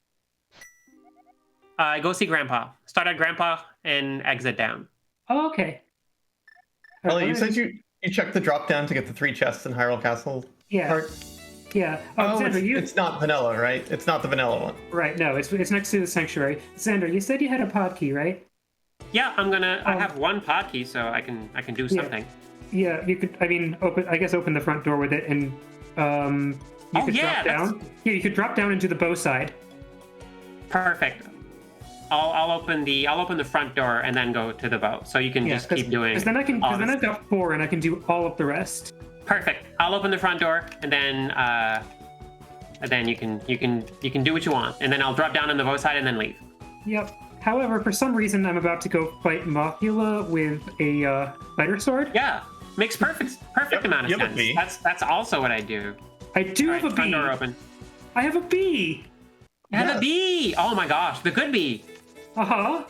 Go see Grandpa. Start at Grandpa and exit down. Oh, okay. Ellie, you said you checked the drop down to get the 3 chests in Hyrule Castle. Yeah. Part? Yeah. Oh, Xander, it's not vanilla, right? It's not the vanilla one. Right, no, it's next to the sanctuary. Xander, you said you had a pod key, right? Yeah, I have one pod key, so I can do something. Yeah, you could. I mean, open the front door with it, and you could drop down. Yeah, you could drop down into the bow side. Perfect. I'll open the front door and then go to the bow, so you can just keep doing. Because then I've got 4, and I can do all of the rest. Perfect. I'll open the front door, and then you can do what you want, and then I'll drop down on the bow side and then leave. Yep. However, for some reason, I'm about to go fight Mothula with a spider sword. Yeah, makes perfect amount of sense. That's also what I do. I do have a bee. Front door open. I have a bee. You have a bee. Oh my gosh, the good bee. Uh-huh.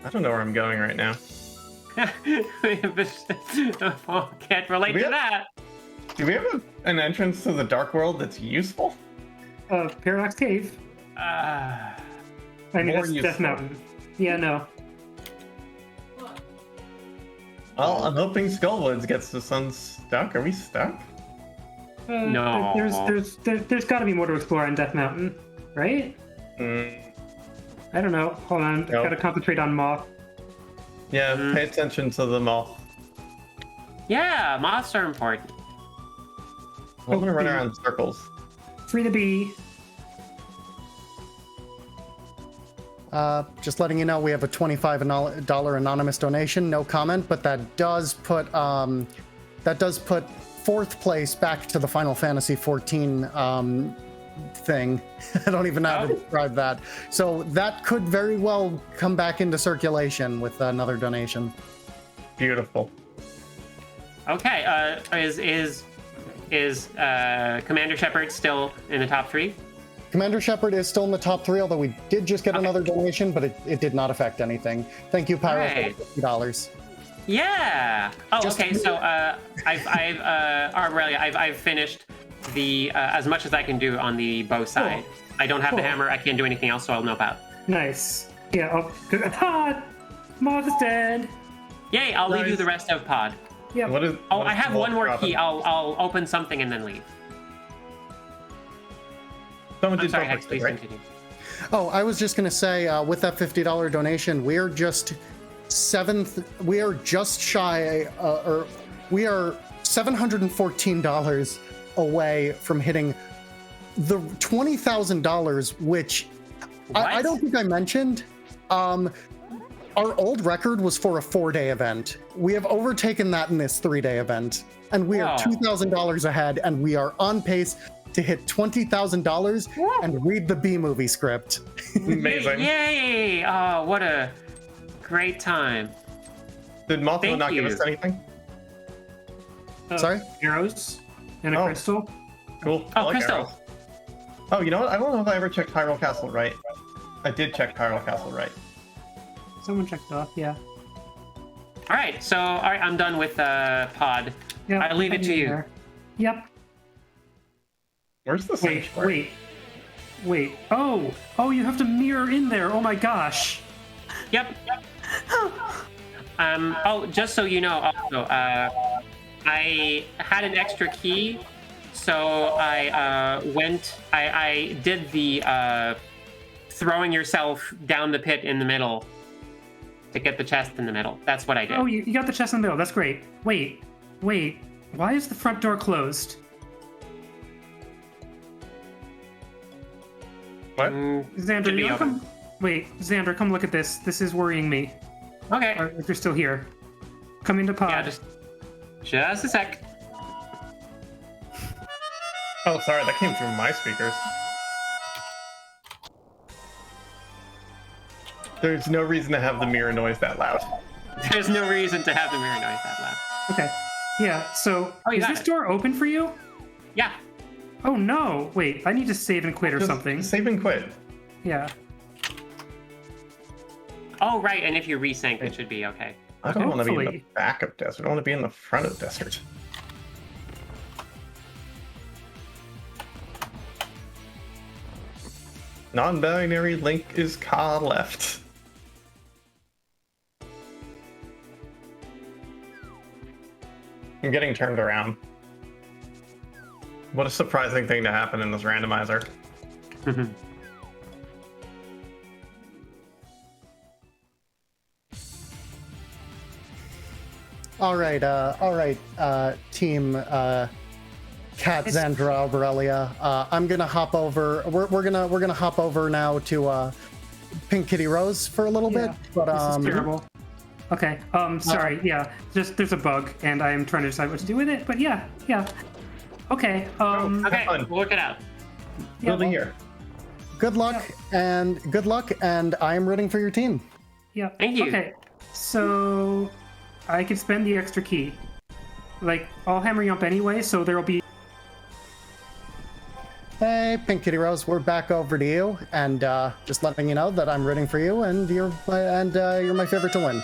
I don't know where I'm going right now. Can't relate to that. Do we have an entrance to the Dark World that's useful? Paradox Cave. I mean, More that's Death useful. Mountain. Yeah, no. Well, I'm hoping Skullwoods gets us unstuck. Are we stuck? No. There's got to be more to explore on Death Mountain, right? I don't know. Hold on. Nope. Got to concentrate on Moth. Yeah, pay attention to the moth. Yeah, moths are important. I'm gonna run around in circles. Free the bee. Just letting you know, we have a $25 anonymous donation. No comment, but that does put 4th place back to the Final Fantasy 14 thing. I don't even know how to describe that. So that could very well come back into circulation with another donation. Beautiful. Okay. Is Commander Shepard still in the top 3? Commander Shepard is still in the top 3, although we did just get another donation, but it did not affect anything. Thank you, Pyro, Right. for $50. Yeah. Oh, okay. So I've finished the as much as I can do on the bow side. I don't have the hammer. I can't do anything else, so I'll nope out. Nice. Yeah. Moth is dead. Yay! I'll leave you the rest of pod. Yeah. What is? Oh, what I is have the one more moth key. dropping? I'll open something and then leave. Someone I'm did sorry, perfect, Hex, please right? continue. Oh, I was just going to say, with that $50 donation, we're just we are just shy, or we are $714 away from hitting the $20,000, which I don't think I mentioned. Our old record was for a 4-day event. We have overtaken that in this 3-day event, and we are $2,000 ahead, and we are on pace to hit $20,000 and read the B-movie script. Amazing. Yay! Oh, what a great time. Did Mothra Thank not give you. us anything? Sorry? Arrows and a crystal. Cool. Oh, I like Crystal. arrows. Oh, you know what? I don't know if I ever checked Hyrule Castle right. I did check Hyrule Castle right. Someone checked off, yeah. All right, so I'm done with Pod. Yep, I leave it to you. there. Yep. Where's the Wait, search part? wait. Oh, you have to mirror in there. Oh my gosh. Yep. Oh, just so you know, also, I had an extra key, so I did the throwing yourself down the pit in the middle to get the chest in the middle. That's what I did. Oh, you got the chest in the middle. That's great. Wait. Why is the front door closed? What? Xander, Should be you wanna open. come? Wait, Xander, come look at this. This is worrying me. Okay. Or if you're still here, come into pod. Yeah, just a sec. Oh, sorry, that came through my speakers. There's no reason to have the mirror noise that loud. There's no reason to have the mirror noise that loud. Okay. Yeah. So Oh, you is got this it. door open for you? Yeah. Oh no! Wait, I need to save and quit or Just something. save and quit. Yeah. Oh, right, and if you resync, it should be okay. I don't want to be in the Hopefully. back of desert. I want to be in the front of desert. Non-binary link is Ka left. I'm getting turned around. What a surprising thing to happen in this randomizer. All right, team Cat Zandra Arborelia. I'm gonna hop over. We're gonna hop over now to Pinkkittyrose for a little bit. But This is terrible. Okay. Sorry. Yeah. Just there's a bug, and I'm trying to decide what to do with it. But yeah. Okay. Okay, fun. we'll work it out. Yeah, Building well, here. good luck, and I am rooting for your team. Yeah. Thank you. Okay. So I could spend the extra key. Like I'll hammer you up anyway, so there'll be. Hey, Pinkkittyrose, we're back over to you, and just letting you know that I'm rooting for you, and you're my favorite to win.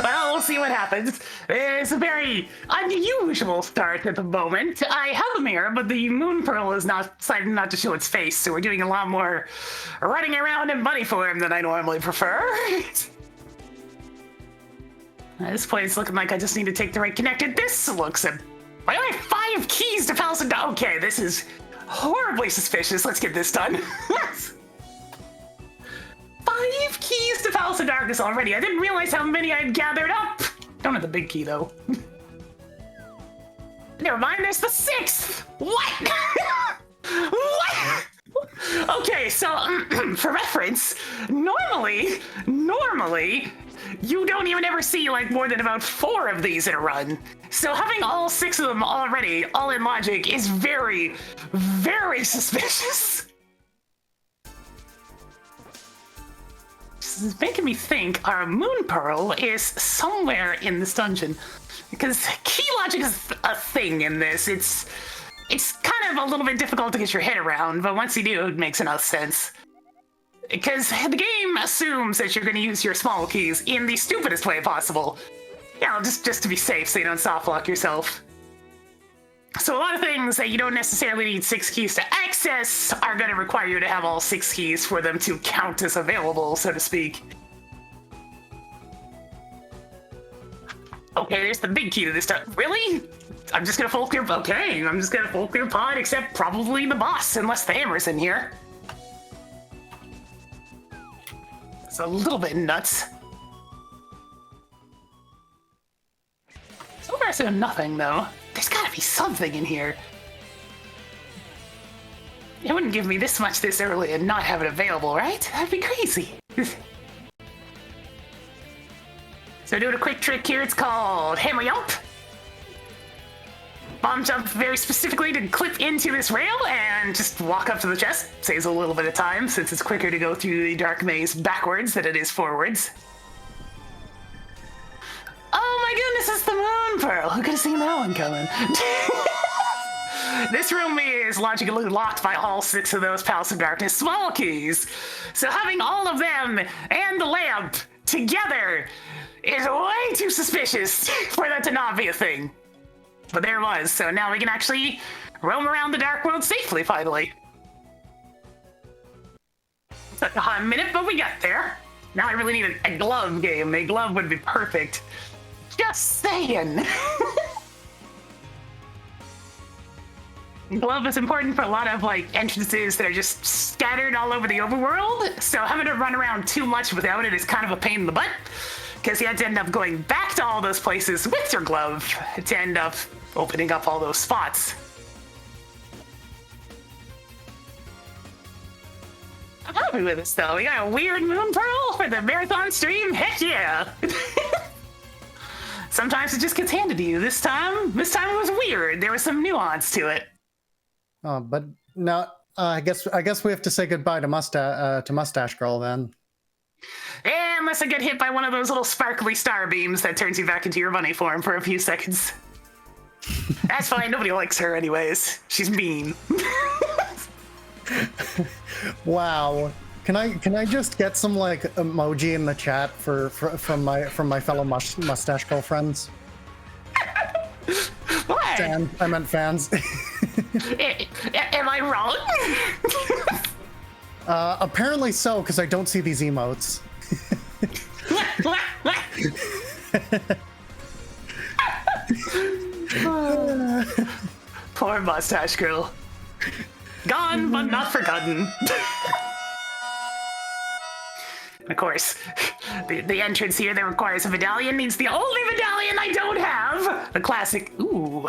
Well, we'll see what happens. It's a very unusual start at the moment. I have a mirror, but the moon pearl is not decided not to show its face, so we're doing a lot more running around in bunny form than I normally prefer. At this point, it's looking like I just need to take the right connector. This looks a... I only have 5 keys to Palace of Darkness. Okay, this is horribly suspicious. Let's get this done. 5 keys to Palace of Darkness already. I didn't realize how many I had gathered up. Don't have the big key, though. Never mind, there's the 6th. What? What? Okay, so for reference, normally, you don't even ever see like more than about 4 of these in a run. So having all 6 of them already, all in logic, is very, very suspicious. This is making me think our moon pearl is somewhere in this dungeon. Because key logic is a thing in this. It's kind of a little bit difficult to get your head around, but once you do, it makes enough sense. Because the game assumes that you're going to use your small keys in the stupidest way possible. You know, just to be safe so you don't soft lock yourself. So a lot of things that you don't necessarily need 6 keys to access are going to require you to have all 6 keys for them to count as available, so to speak. Okay, there's the big key to this stuff. Really? I'm just gonna full clear. Okay, I'm just gonna full clear pod, except probably the boss, unless the hammer's in here. It's a little bit nuts. far so nothing, though. There's gotta be something in here. It wouldn't give me this much this early and not have it available, right? That'd be crazy. So doing a quick trick here, it's called Hammer Yelp. Bomb jump very specifically to clip into this rail and just walk up to the chest. Saves a little bit of time since it's quicker to go through the dark maze backwards than it is forwards. Oh my goodness, it's the Moon Pearl. Who could have seen that one coming? This room is logically locked by all 6 of those Palace of Darkness small keys. So having all of them and the lamp together is way too suspicious for that to not be a thing. But there it was, so now we can actually roam around the Dark World safely, finally. Took a hot minute, but we got there. Now I really need a glove game. A glove would be perfect. Just saying. Glove is important for a lot of like entrances that are just scattered all over the overworld, so having to run around too much without it is kind of a pain in the butt, because you have to end up going back to all those places with your glove to end up opening up all those spots. I'm happy with this though. We got a weird Moon Pearl for the marathon stream. Heck yeah! Sometimes it just gets handed to you. This time it was weird. There was some nuance to it. But now I guess we have to say goodbye to Mustache Girl then. Unless I get hit by one of those little sparkly star beams that turns you back into your bunny form for a few seconds. That's fine. Nobody likes her anyways. She's mean. Wow. Can I just get some like emoji in the chat from my fellow Mustache Girl friends? What? I meant fans. Am I wrong? Apparently so, because I don't see these emotes. Poor Mustache Girl. Gone, but not forgotten. Of course, the entrance here that requires a medallion needs the only medallion I don't have! The classic, ooh,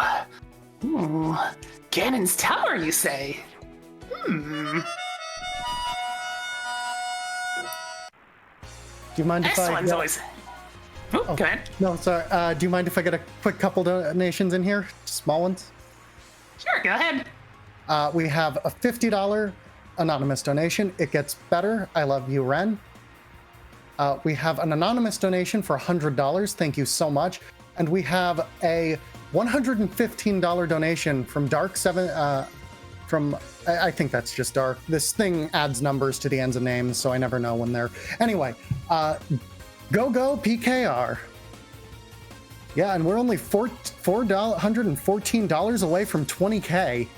Ganon's Tower, you say? Do you mind if This I one's always... Ooh, go ahead. No, sorry. Do you mind if I get a quick couple donations in here? Small ones? Sure, go ahead. We have a $50 anonymous donation. It gets better. I love you, Ren. We have an anonymous donation for $100. Thank you so much. And we have a $115 donation from Dark7. I think that's just Dark. This thing adds numbers to the ends of names, so I never know when they're. Anyway, go PKR. Yeah, and we're only $414 away from 20K.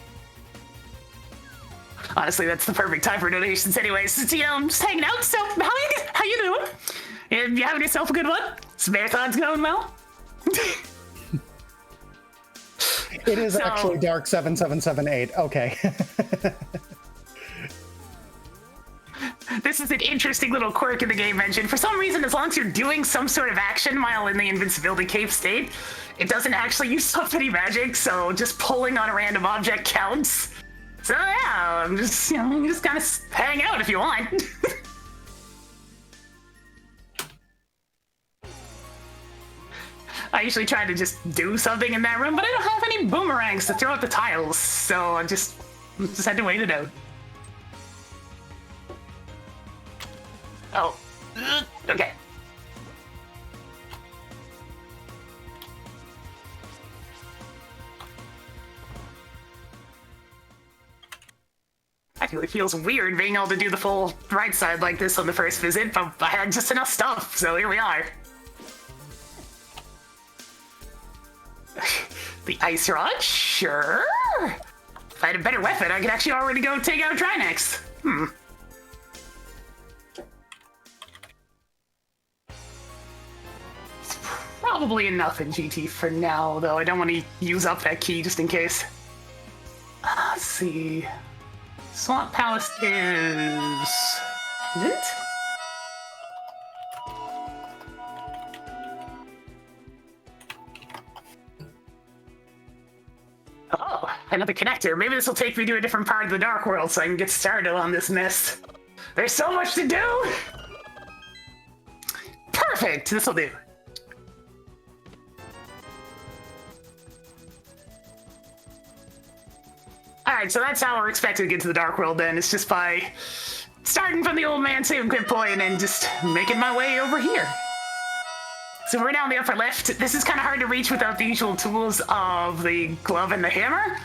Honestly, that's the perfect time for donations anyways. Since, I'm just hanging out, so how you doing? You having yourself a good one? This marathon's going well? It is actually Dark 7778. Okay. This is an interesting little quirk in the game engine. For some reason, as long as you're doing some sort of action while in the invincibility cave state, it doesn't actually use up any magic, so just pulling on a random object counts. So yeah, I'm just, you just kind of hang out if you want. I usually try to just do something in that room, but I don't have any boomerangs to throw at the tiles, so I just had to wait it out. Oh, okay. Actually, it feels weird being able to do the full right side like this on the first visit, but I had just enough stuff, so here we are. The ice rod? Sure. If I had a better weapon, I could actually already go take out Trinex. It's probably enough in GT for now, though. I don't want to use up that key just in case. Let's see. Swamp Palace is it? another connector. Maybe this will take me to a different part of the Dark World so I can get started on this mess. There's so much to do! Perfect! This'll do. Alright, so that's how we're expected to get to the Dark World then. It's just by starting from the old man save and quit point and then just making my way over here. So we're down the upper left. This is kind of hard to reach without the usual tools of the glove and the hammer.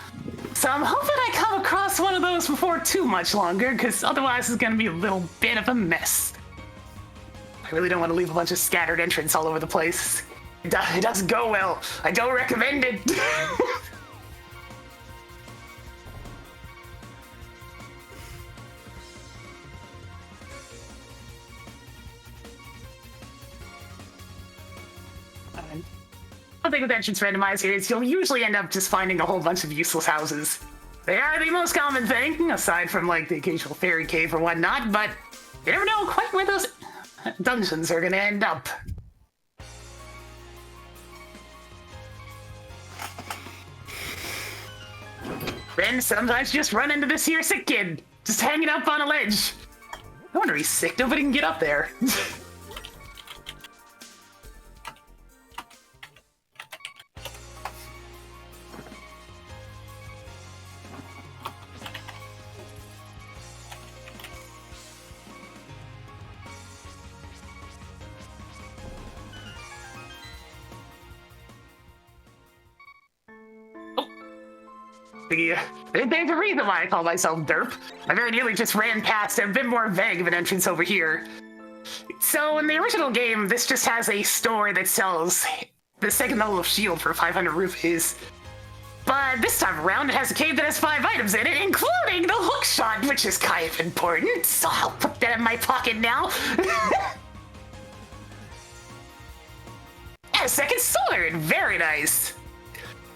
So I'm hoping I come across one of those before too much longer, because otherwise it's going to be a little bit of a mess. I really don't want to leave a bunch of scattered entrants all over the place. It doesn't go well. I don't recommend it. The thing with entrance randomizer is you'll usually end up just finding a whole bunch of useless houses. They are the most common thing, aside from like the occasional fairy cave or whatnot, but you never know quite where those dungeons are gonna end up. Then sometimes you just run into this here sick kid, just hanging up on a ledge. No wonder he's sick, nobody can get up there. There's a reason why I call myself Derp. I very nearly just ran past a bit more vague of an entrance over here. So in the original game, this just has a store that sells the second level of shield for 500 rupees. But this time around, it has a cave that has 5 items in it, including the hook shot, which is kind of important. So I'll put that in my pocket now. And a second sword, very nice.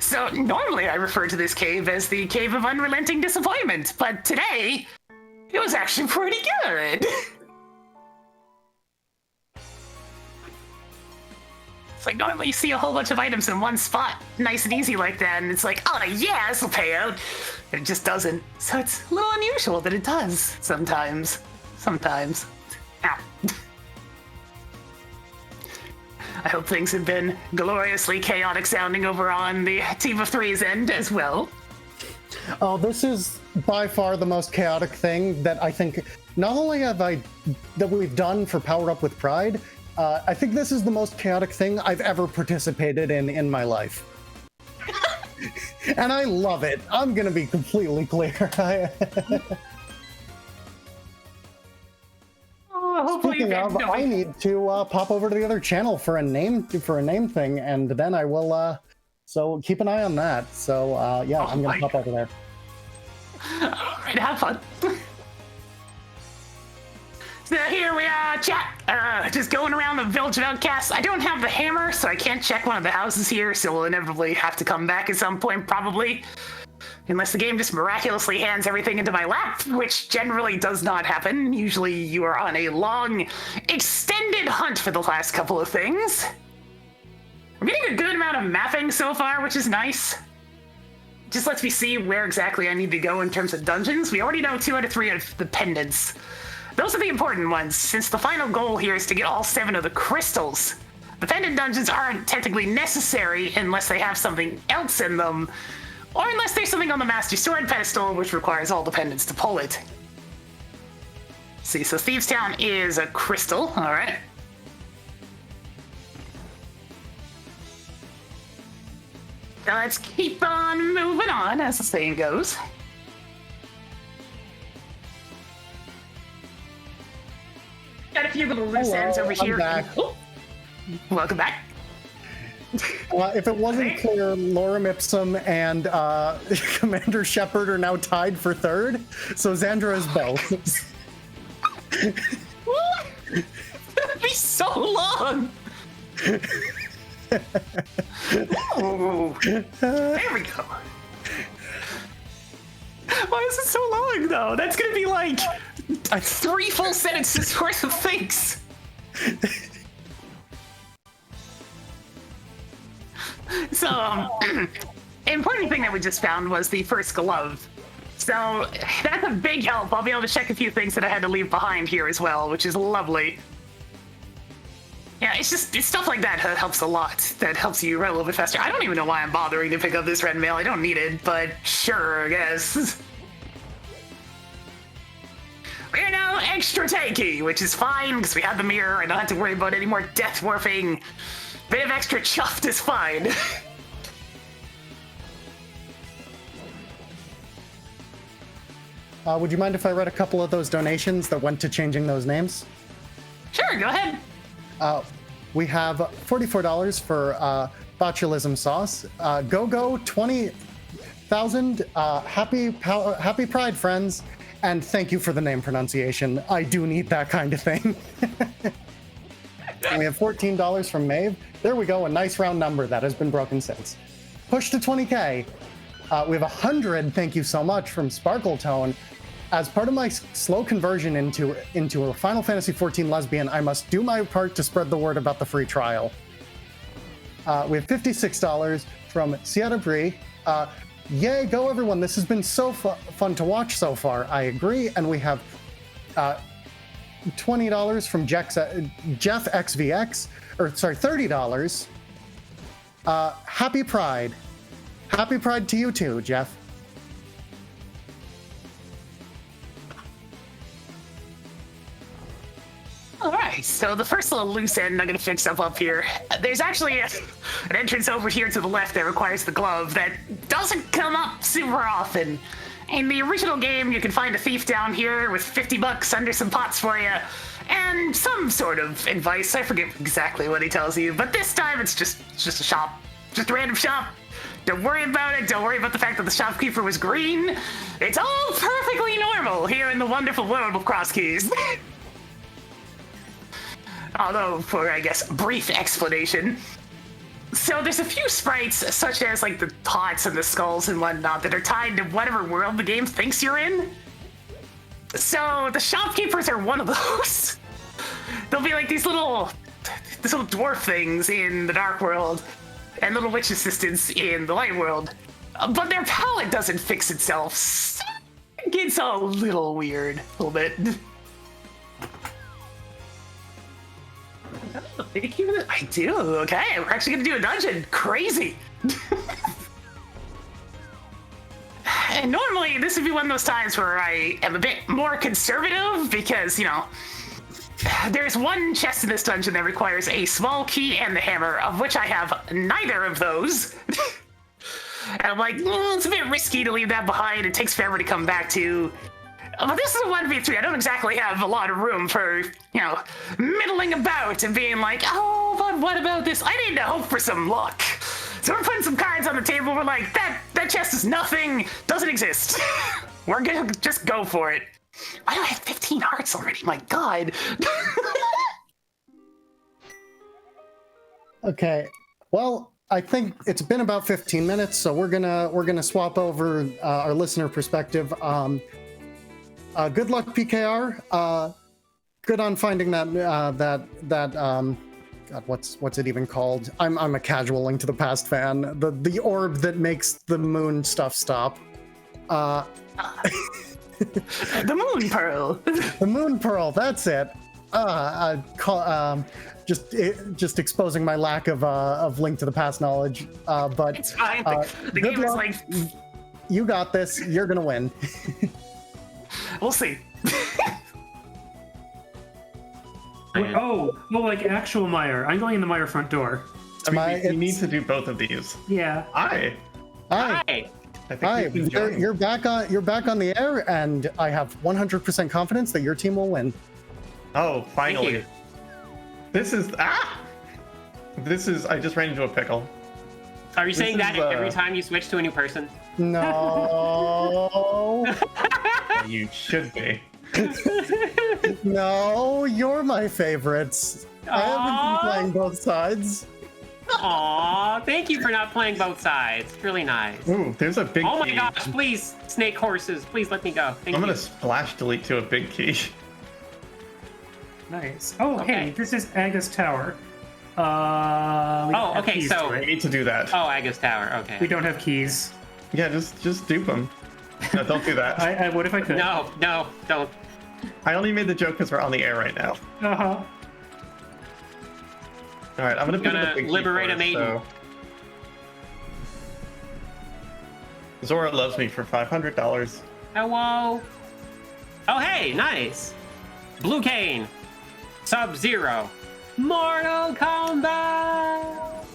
So normally I refer to this cave as the Cave of Unrelenting Disappointment, but today, it was actually pretty good. It's like normally you see a whole bunch of items in one spot, nice and easy like that, and it's like, oh yeah, this'll pay out. And it just doesn't. So it's a little unusual that it does sometimes. Sometimes. Ow. I hope things have been gloriously chaotic sounding over on the Team of Three's end as well. Oh, this is by far the most chaotic thing that I think not only that we've done for Power Up with Pride, I think this is the most chaotic thing I've ever participated in my life. And I love it. I'm gonna be completely clear. Speaking of, I need to pop over to the other channel for a name thing, and then I will. So keep an eye on that. So yeah, I'm gonna pop over there. All right, have fun. So here we are, chat. Just going around the village of outcasts. I don't have the hammer, so I can't check one of the houses here. So we'll inevitably have to come back at some point, probably. Unless the game just miraculously hands everything into my lap, which generally does not happen. Usually you are on a long, extended hunt for the last couple of things. We're getting a good amount of mapping so far, which is nice. Just lets me see where exactly I need to go in terms of dungeons. We already know 2 out of 3 of the pendants. Those are the important ones, since the final goal here is to get all 7 of the crystals. The pendant dungeons aren't technically necessary unless they have something else in them, or unless there's something on the Master Sword pedestal, which requires all the pendants to pull it. See, so Thieves Town is a crystal, alright. So let's keep on moving on, as the saying goes. Got a few little loose ends over here. Back. Oh, welcome back. If it wasn't clear, Lorem Ipsum and Commander Shepard are now tied for 3rd, so Zandra is both. That'd be so long! Oh, there we go. Why is it so long, though? That's gonna be like 3 full sentences worth of things. So, important thing that we just found was the first glove. So that's a big help. I'll be able to check a few things that I had to leave behind here as well, which is lovely. Yeah, it's stuff like that helps a lot. That helps you run a little bit faster. I don't even know why I'm bothering to pick up this red mail. I don't need it, but sure, I guess. We're now extra tanky, which is fine because we have the mirror. I don't have to worry about any more death morphing. Bit of extra chuffed is fine. Would you mind if I read a couple of those donations that went to changing those names? Sure, go ahead. We have $44 for botulism sauce. Go 20,000. Happy Pride, friends, and thank you for the name pronunciation. I do need that kind of thing. We have $14 from Maeve. There we go, a nice round number that has been broken since. Push to 20K. We have 100. Thank you so much from Sparkle Tone. As part of my slow conversion into a Final Fantasy XIV lesbian, I must do my part to spread the word about the free trial. We have $56 from Sierra Brie. Yay, go everyone. This has been so fun to watch so far. I agree. And we have $20 from Jeff XVX. Or, sorry, $30. Happy Pride. Happy Pride to you too, Jeff. All right, so the first little loose end I'm going to fix up here. There's actually an entrance over here to the left that requires the glove that doesn't come up super often. In the original game, you can find a thief down here with $50 under some pots for you, and some sort of advice. I forget exactly what he tells you, but this time it's just a shop, just a random shop. Don't worry about it. Don't worry about the fact that the shopkeeper was green. It's all perfectly normal here in the wonderful world of Cross Keys. Although, for, I guess, brief explanation. So there's a few sprites, such as, like, the pots and the skulls and whatnot, that are tied to whatever world the game thinks you're in. So the shopkeepers are one of those. They'll be like these little dwarf things in the dark world, and little witch assistants in the light world. But their palette doesn't fix itself, so it gets a little weird, a little bit. I do. Okay, we're actually gonna do a dungeon. Crazy. And normally this would be one of those times where I am a bit more conservative because, you know, there's one chest in this dungeon that requires a small key and the hammer, of which I have neither of those. And I'm like, it's a bit risky to leave that behind. It takes forever to come back to. But this is a 1v3. I don't exactly have a lot of room for, you know, middling about and being like, oh, but what about this? I need to hope for some luck. So we're putting some cards on the table. We're like, that chest is nothing, doesn't exist. We're gonna just go for it. Why do I have 15 hearts already? My God. Okay. Well, I think it's been about 15 minutes, so we're gonna swap over our listener perspective. Good luck, PKR. Good on finding that God, what's it even called? I'm a casual Link to the Past fan. The orb that makes the moon stuff stop. The moon pearl. The moon pearl. That's it. Just exposing my lack of Link to the Past knowledge. But It's fine. The good game is luck. like, You got this. You're gonna win. we'll see. Oh, like actual Meyer. I'm going in the Meyer front door. I mean, you need to do both of these. Yeah. Hi. Hi. Hi. I think Hi. you can join. You're back on the air, and I have 100% confidence that your team will win. Oh, finally. you. This is I just ran into a pickle. Are you saying This that is, every time you switch to a new person? No. You should be. No, you're my favorites. I haven't been Aw. playing both sides. Aw, thank you for not playing both sides. It's really nice. Ooh, there's a big Oh my key. gosh, please, snake horses, please let me go. Thank I'm you. gonna splash delete to a big key. Nice. Oh, Okay. hey, this is Aga's tower. We don't have okay, keys so- to We it. need to do that. Oh, Agus Tower. Okay. We don't have keys. Yeah, just dupe them. No, don't do that. I would if I could. No, don't. I only made the joke because we're on the air right now. Uh-huh. All right, I'm gonna put in the Gonna big key liberate a first, maiden. so- Zora loves me for $500. Hello. Oh, hey, nice. Blue Cane. Sub-Zero. Mortal Kombat.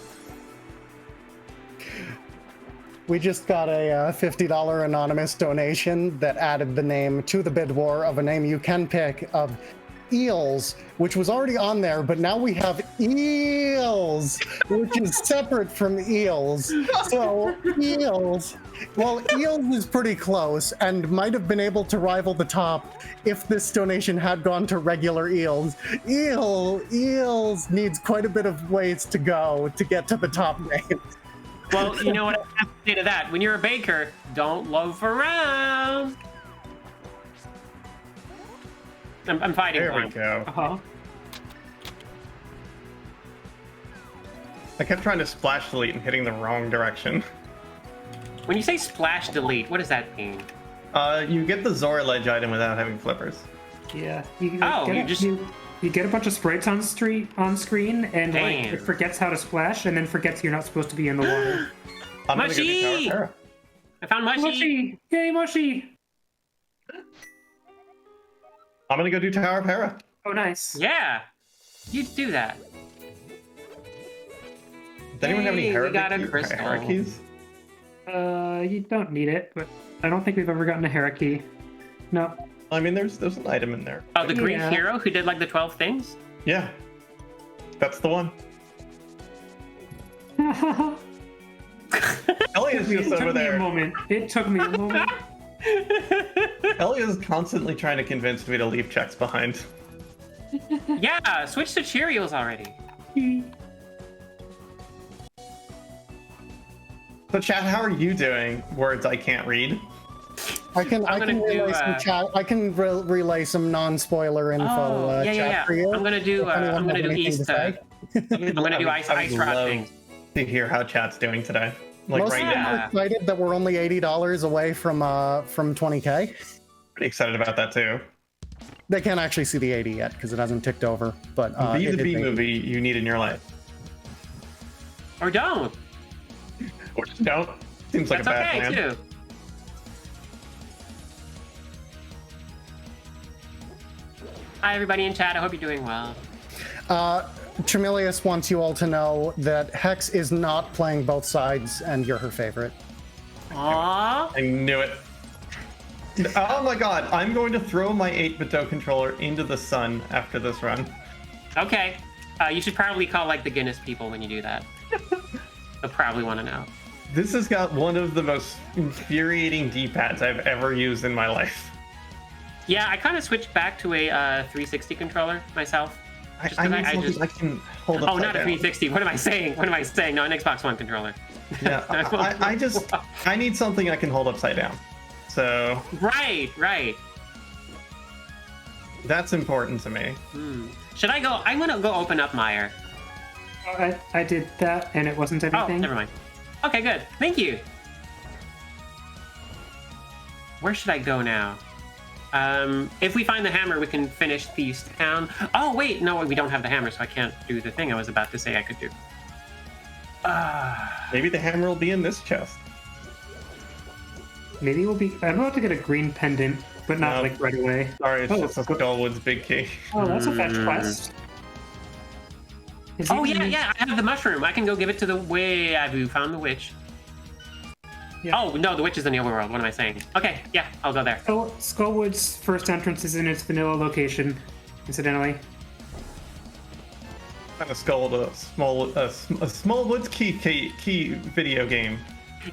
We just got a $50 anonymous donation that added the name to the bid war of a name you can pick of Eels, which was already on there, but now we have Eels, which is separate from Eels. So Eels, well, Eels is pretty close and might have been able to rival the top if this donation had gone to regular Eels. Eels needs quite a bit of ways to go to get to the top name. Well, you know what I have to say to that? When you're a baker, don't loaf around. I'm fighting There for we him. go. Uh-huh. I kept trying to splash delete and hitting the wrong direction. When you say splash delete, what does that mean? You get the Zora ledge item without having flippers. Yeah. You, Oh, get you a- just- you get a bunch of sprites on screen, and like Damn. it forgets how to splash, and then forgets you're not supposed to be in the water. I'm gonna go do Mushy! Tower of Terror. I found Mushy. Mushy! Yay, Mushy! I'm gonna go do Tower of Hera. Oh, nice. Yeah, you do that. Does anyone have any Hey, we Hera got a keys? crystal. Hera keys? You don't need it, but I don't think we've ever gotten a Hera key. No. I mean, there's an item in there. Oh, the Greek Yeah. hero who did like the 12 things? Yeah, that's the one. Elliot's just It over took me a there. moment. It took me a moment. Elliot is constantly trying to convince me to leave checks behind. Yeah, switch to Cheerios already. So, chat, how are you doing? Words I can't read. I can I'm gonna relay do, some chat. I can relay some non-spoiler info. Oh, yeah, chat yeah. for you. I'm gonna do if anyone I'm gonna has do anything to East. say. I'm gonna do ice rock love things. to hear how chat's doing today. Like Most right of them now. are excited that we're only $80 away from 20K. Pretty excited about that too. They can't actually see the 80 yet because it hasn't ticked over. But Be it the is B 80. movie you need in your life. Or don't. Or just don't. Seems like That's a bad okay plan. too. Hi everybody in chat. I hope you're doing well. Tremelius wants you all to know that Hex is not playing both sides, and you're her favorite. Aww. I knew it. Oh my god, I'm going to throw my 8-bit controller into the sun after this run. Okay. You should probably call like the Guinness people when you do that. They'll probably want to know. This has got one of the most infuriating D-pads I've ever used in my life. Yeah, I kind of switched back to a 360 controller myself. Just I 'cause need something just- I can hold up. Oh, not a 360. What am I saying? What am I saying? No, an Xbox One controller. Yeah, I need something I can hold upside down. So Right. that's important to me. Should I go? I'm gonna go open up Meyer. I did that, and it wasn't Oh, everything. never mind. Okay, good. Thank you. Where should I go now? If we find the hammer, we can finish Thieves Town. Oh, wait, no, we don't have the hammer, so I can't do the thing I was about to say I could do. Maybe the hammer will be in this chest. Maybe we'll be. I'm about to get a green pendant, but not No. like right away. Sorry, it's Oh, just a Skullwood's big key. Oh, that's a fetch quest. Is Oh, he- yeah, I have the mushroom. I can go give it to the witch. I've found the witch. Yeah. Oh, no, the witch is in the overworld. What am I saying? Okay, yeah, I'll go there. Oh, Skullwood's first entrance is in its vanilla location, incidentally. Kind of Skull, a Smallwood's key video game.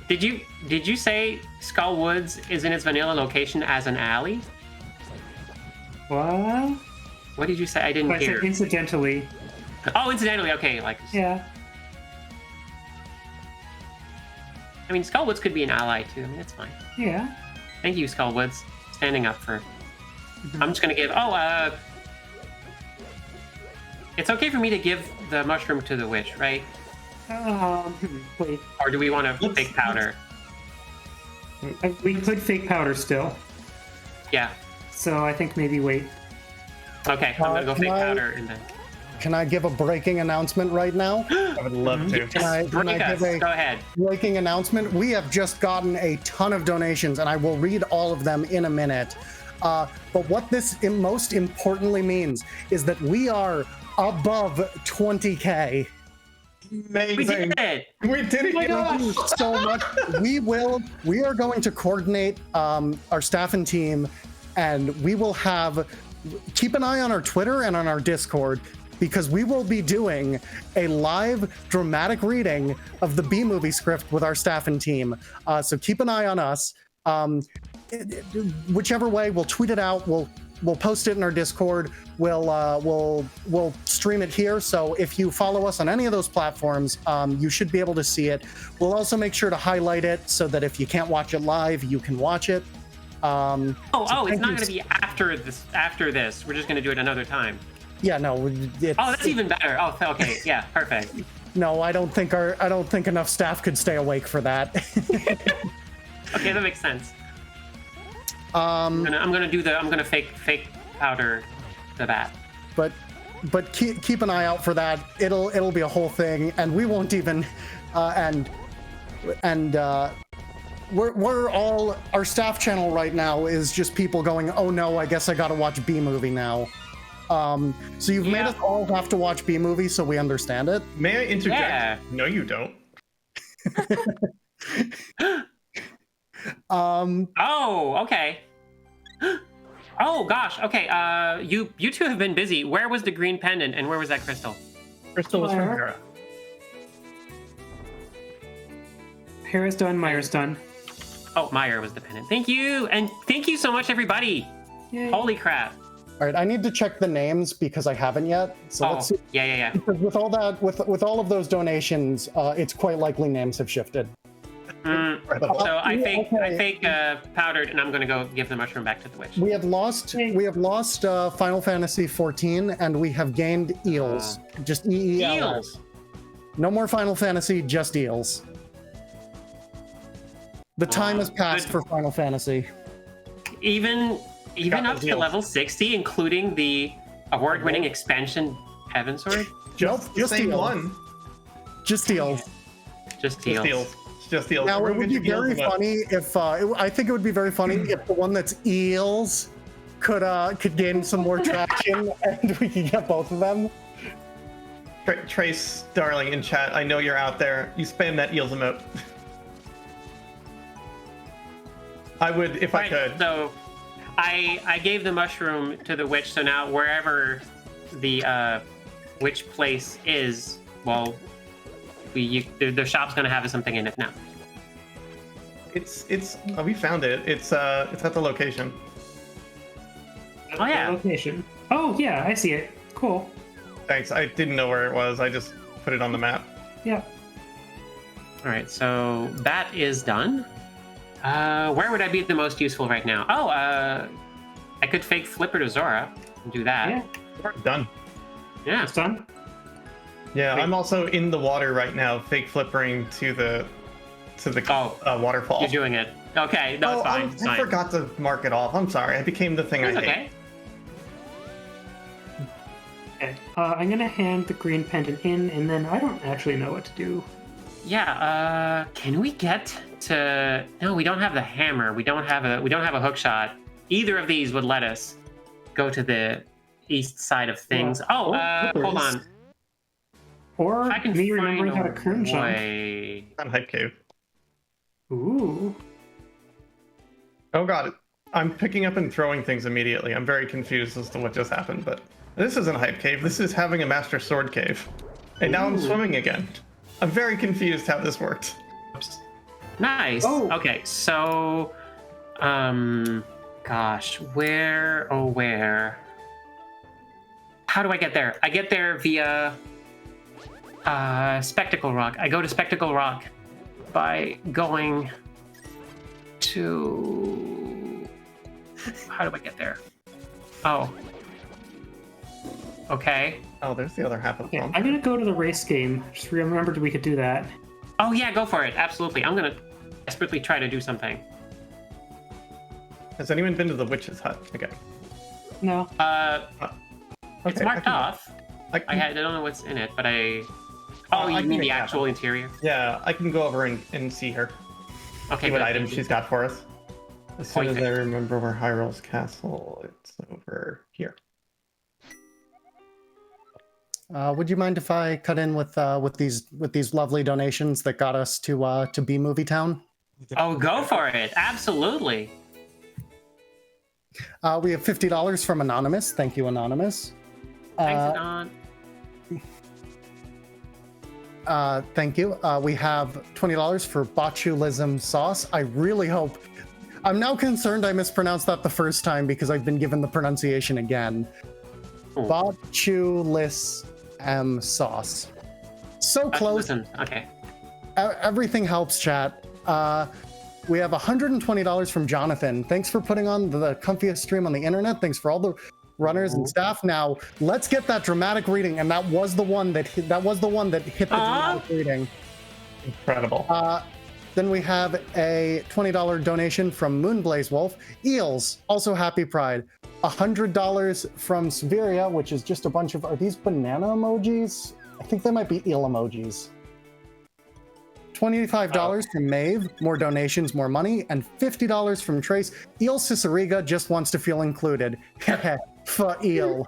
Did you say Skull Woods is in its vanilla location as an alley? What? What did you say? I didn't I said hear. incidentally. Oh, incidentally, okay, like... Yeah. I mean, Skull Woods could be an ally, too. I mean, it's fine. Yeah. Thank you, Skull Woods. Standing up for... Mm-hmm. I'm just gonna give... It's okay for me to give the mushroom to the witch, right? Wait. Or do we want to fake powder? We could fake powder still, Yeah. so I think maybe wait. Okay, I'm gonna go can fake I- powder and then. Can I give a breaking announcement right now? I would love to. Can I Break us. give a Go ahead. breaking announcement? We have just gotten a ton of donations, and I will read all of them in a minute. But what this most importantly means is that we are above 20K. Amazing. We did it! We did it. Thank you so much. We are going to coordinate our staff and team, and we will keep an eye on our Twitter and on our Discord, because we will be doing a live dramatic reading of the B-movie script with our staff and team. So keep an eye on us. Whichever way, we'll tweet it out. We'll post it in our Discord. We'll stream it here. So if you follow us on any of those platforms, you should be able to see it. We'll also make sure to highlight it so that if you can't watch it live, you can watch it. It's not you. going to be after this. After this, we're just going to do it another time. Yeah, no. That's even better. Oh, okay. Yeah, perfect. No, I don't think enough staff could stay awake for that. Okay, that makes sense. Um, I'm gonna fake powder the bat. but keep an eye out for that. It'll be a whole thing, and we won't even we're all, our staff channel right now is just people going, oh no, I guess I gotta watch B-movie now. So you've made us all have to watch B-movie, so we understand it. May I interject? Yeah. No, you don't. Oh, okay. Oh gosh. Okay. You two have been busy. Where was the green pendant, and where was that crystal? Crystal was from Where? Hera. Hera's done, Myra's done. Oh, Meyer was the pendant. Thank you, and thank you so much, everybody. Yay. Holy crap. All right, I need to check the names because I haven't yet. So let's see. Yeah. Because with all that, with all of those donations, it's quite likely names have shifted. So I fake powdered, and I'm gonna go give the mushroom back to the witch. We have lost Final Fantasy 14, and we have gained eels. Just EELs. Eels. No more Final Fantasy, just eels. The time has passed for Final Fantasy. Even Got up those to eels. level 60, including the award-winning expansion Heaven Sword. Just Nope, the just same eels. one. Just eels. Just Just eels. eels. Just eels. Now it would be very funny. funny if I think it would be very funny if the one that's eels could gain some more traction and we could get both of them. Trace, darling, in chat, I know you're out there. You spam that eels emote. I would if I could. So I gave the mushroom to the witch, so now wherever the witch place is, well, the shop's gonna have something in it now. We found it. It's at the location. Oh yeah. Location. Oh yeah, I see it. Cool. Thanks. I didn't know where it was. I just put it on the map. Yeah. All right, so that is done. Where would I be the most useful right now? Oh, I could fake Flipper to Zora and do that. Yeah. Done. Yeah. It's done. Yeah, Wait. I'm also in the water right now, fake flippering to the waterfall. You're doing it. Okay, no, it's fine. It's I fine. forgot to mark it off. I'm sorry. I became the thing It's I hate. okay. Okay. I'm gonna hand the green pendant in, and then I don't actually know what to do. Yeah. Can we get to? No, we don't have the hammer. We don't have a hook shot. Either of these would let us go to the east side of things. Hold on. Or I can me find remembering how to a curtain jump. way. I'm hype cave. Ooh. Oh god, I'm picking up and throwing things immediately. I'm very confused as to what just happened, but this isn't hype cave. This is having a master sword cave, and now I'm swimming again. I'm very confused how this worked. Nice. Oh. Okay, so, gosh, where? How do I get there? I get there via Spectacle Rock. I go to Spectacle Rock by going to. How do I get there? Oh. Okay. Oh, there's the other half of the Okay, bomb. I'm gonna go to the race game. Just remembered we could do that. Oh yeah, go for it. Absolutely. I'm gonna desperately try to do something. Has anyone been to the witch's hut again? No. It's Okay, marked off. I I don't know what's in it, but I. Oh, I you can mean make the it actual happen. interior? Yeah, I can go over and see her. Okay. See what good, items thank you. she's got for us. As soon as Point I it. remember where Hyrule's castle, it's over here. Would you mind if I cut in with these lovely donations that got us to B Movie Town? Oh, go for it. Absolutely. We have $50 from Anonymous. Thank you, Anonymous. Thanks, Anon. Thank you. We have $20 for botulism sauce. I really hope. I'm now concerned I mispronounced that the first time because I've been given the pronunciation again. Ooh. Botulism sauce. So close. Listen, okay. Everything helps, chat. We have $120 from Jonathan. Thanks for putting on the comfiest stream on the internet. Thanks for all the runners and staff. Now let's get that dramatic reading, and that was the one that hit the dramatic reading. Incredible. Then we have a $20 donation from Moonblaze Wolf. Eels, also happy Pride. $100 from Severia, which is just a bunch of, are these banana emojis? I think they might be eel emojis. $25 from Maeve, more donations, more money, and $50 from Trace. Eel Ciceriga just wants to feel included. For eel.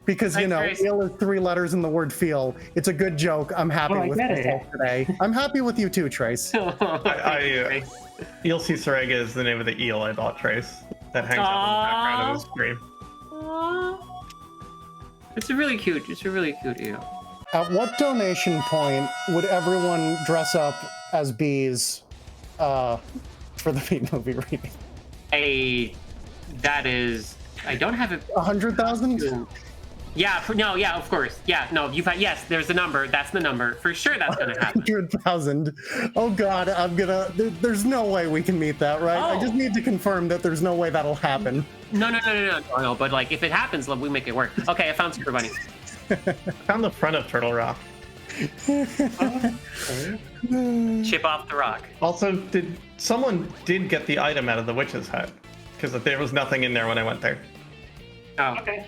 Because, you know, Trace. eel is 3 letters in the word feel. It's a good joke. I'm happy Oh, I with get myself it. today. I'm happy with you too, Trace. Eel Cicerega is the name of the eel I bought, Trace. That hangs out in the background of the stream. It's a really cute eel. At what donation point would everyone dress up as bees for the Beat movie reading? I don't have it. 100,000? Yeah, of course. Yeah, no, yes, there's the number. That's the number. For sure that's gonna happen. 100,000. Oh God, there's no way we can meet that, right? I just need to confirm that there's no way that'll happen. No, but like if it happens, we make it work. Okay, I found Super Bunny. Found the front of Turtle Rock. Chip off the rock. Also, someone did get the item out of the witch's hut? Because there was nothing in there when I went there. Oh, Okay.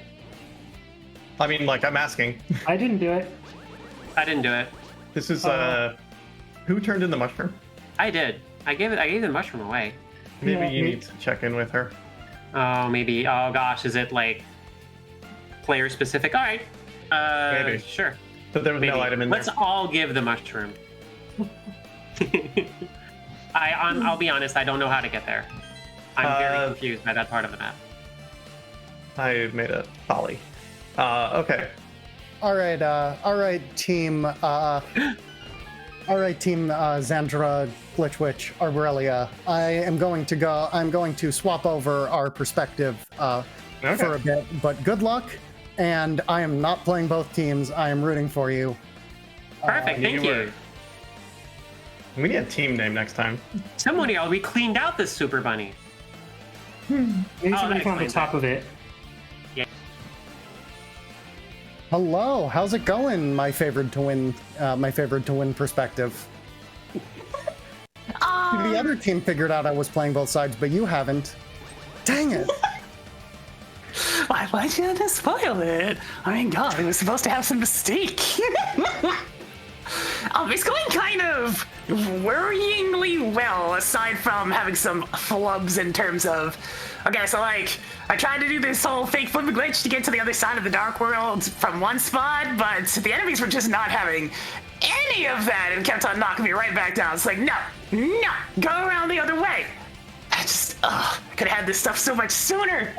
I mean, like, I'm asking. I didn't do it. I didn't do it. This is, who turned in the mushroom? I did. I gave the mushroom away. Maybe Yeah, you me- need to check in with her. Oh, maybe. Oh gosh, is it like player specific? All right. Maybe. Sure. But there was Maybe. no item in Let's there. all give the mushroom. I'll be honest. I don't know how to get there. I'm very confused by that part of the map. I made a folly. Okay. All right, team. Zandra, gliitchwiitch, arborelia. I'm going to swap over our perspective for a bit, but good luck. And I am not playing both teams. I am rooting for you. Perfect. Thank you. We need a team name next time. Somebody else. We cleaned out this Super Bunny. Maybe somebody that found the explains top of it. Hello, how's it going? My favorite to win perspective. The other team figured out I was playing both sides, but you haven't. Dang it! Why'd you have to spoil it? I mean, God, it was supposed to have some mystique. It's going kind of worryingly well, aside from having some flubs in terms of... Okay, so like, I tried to do this whole fake flipping glitch to get to the other side of the Dark World from one spot, but the enemies were just not having any of that and kept on knocking me right back down. It's like, no, go around the other way. I could have had this stuff so much sooner.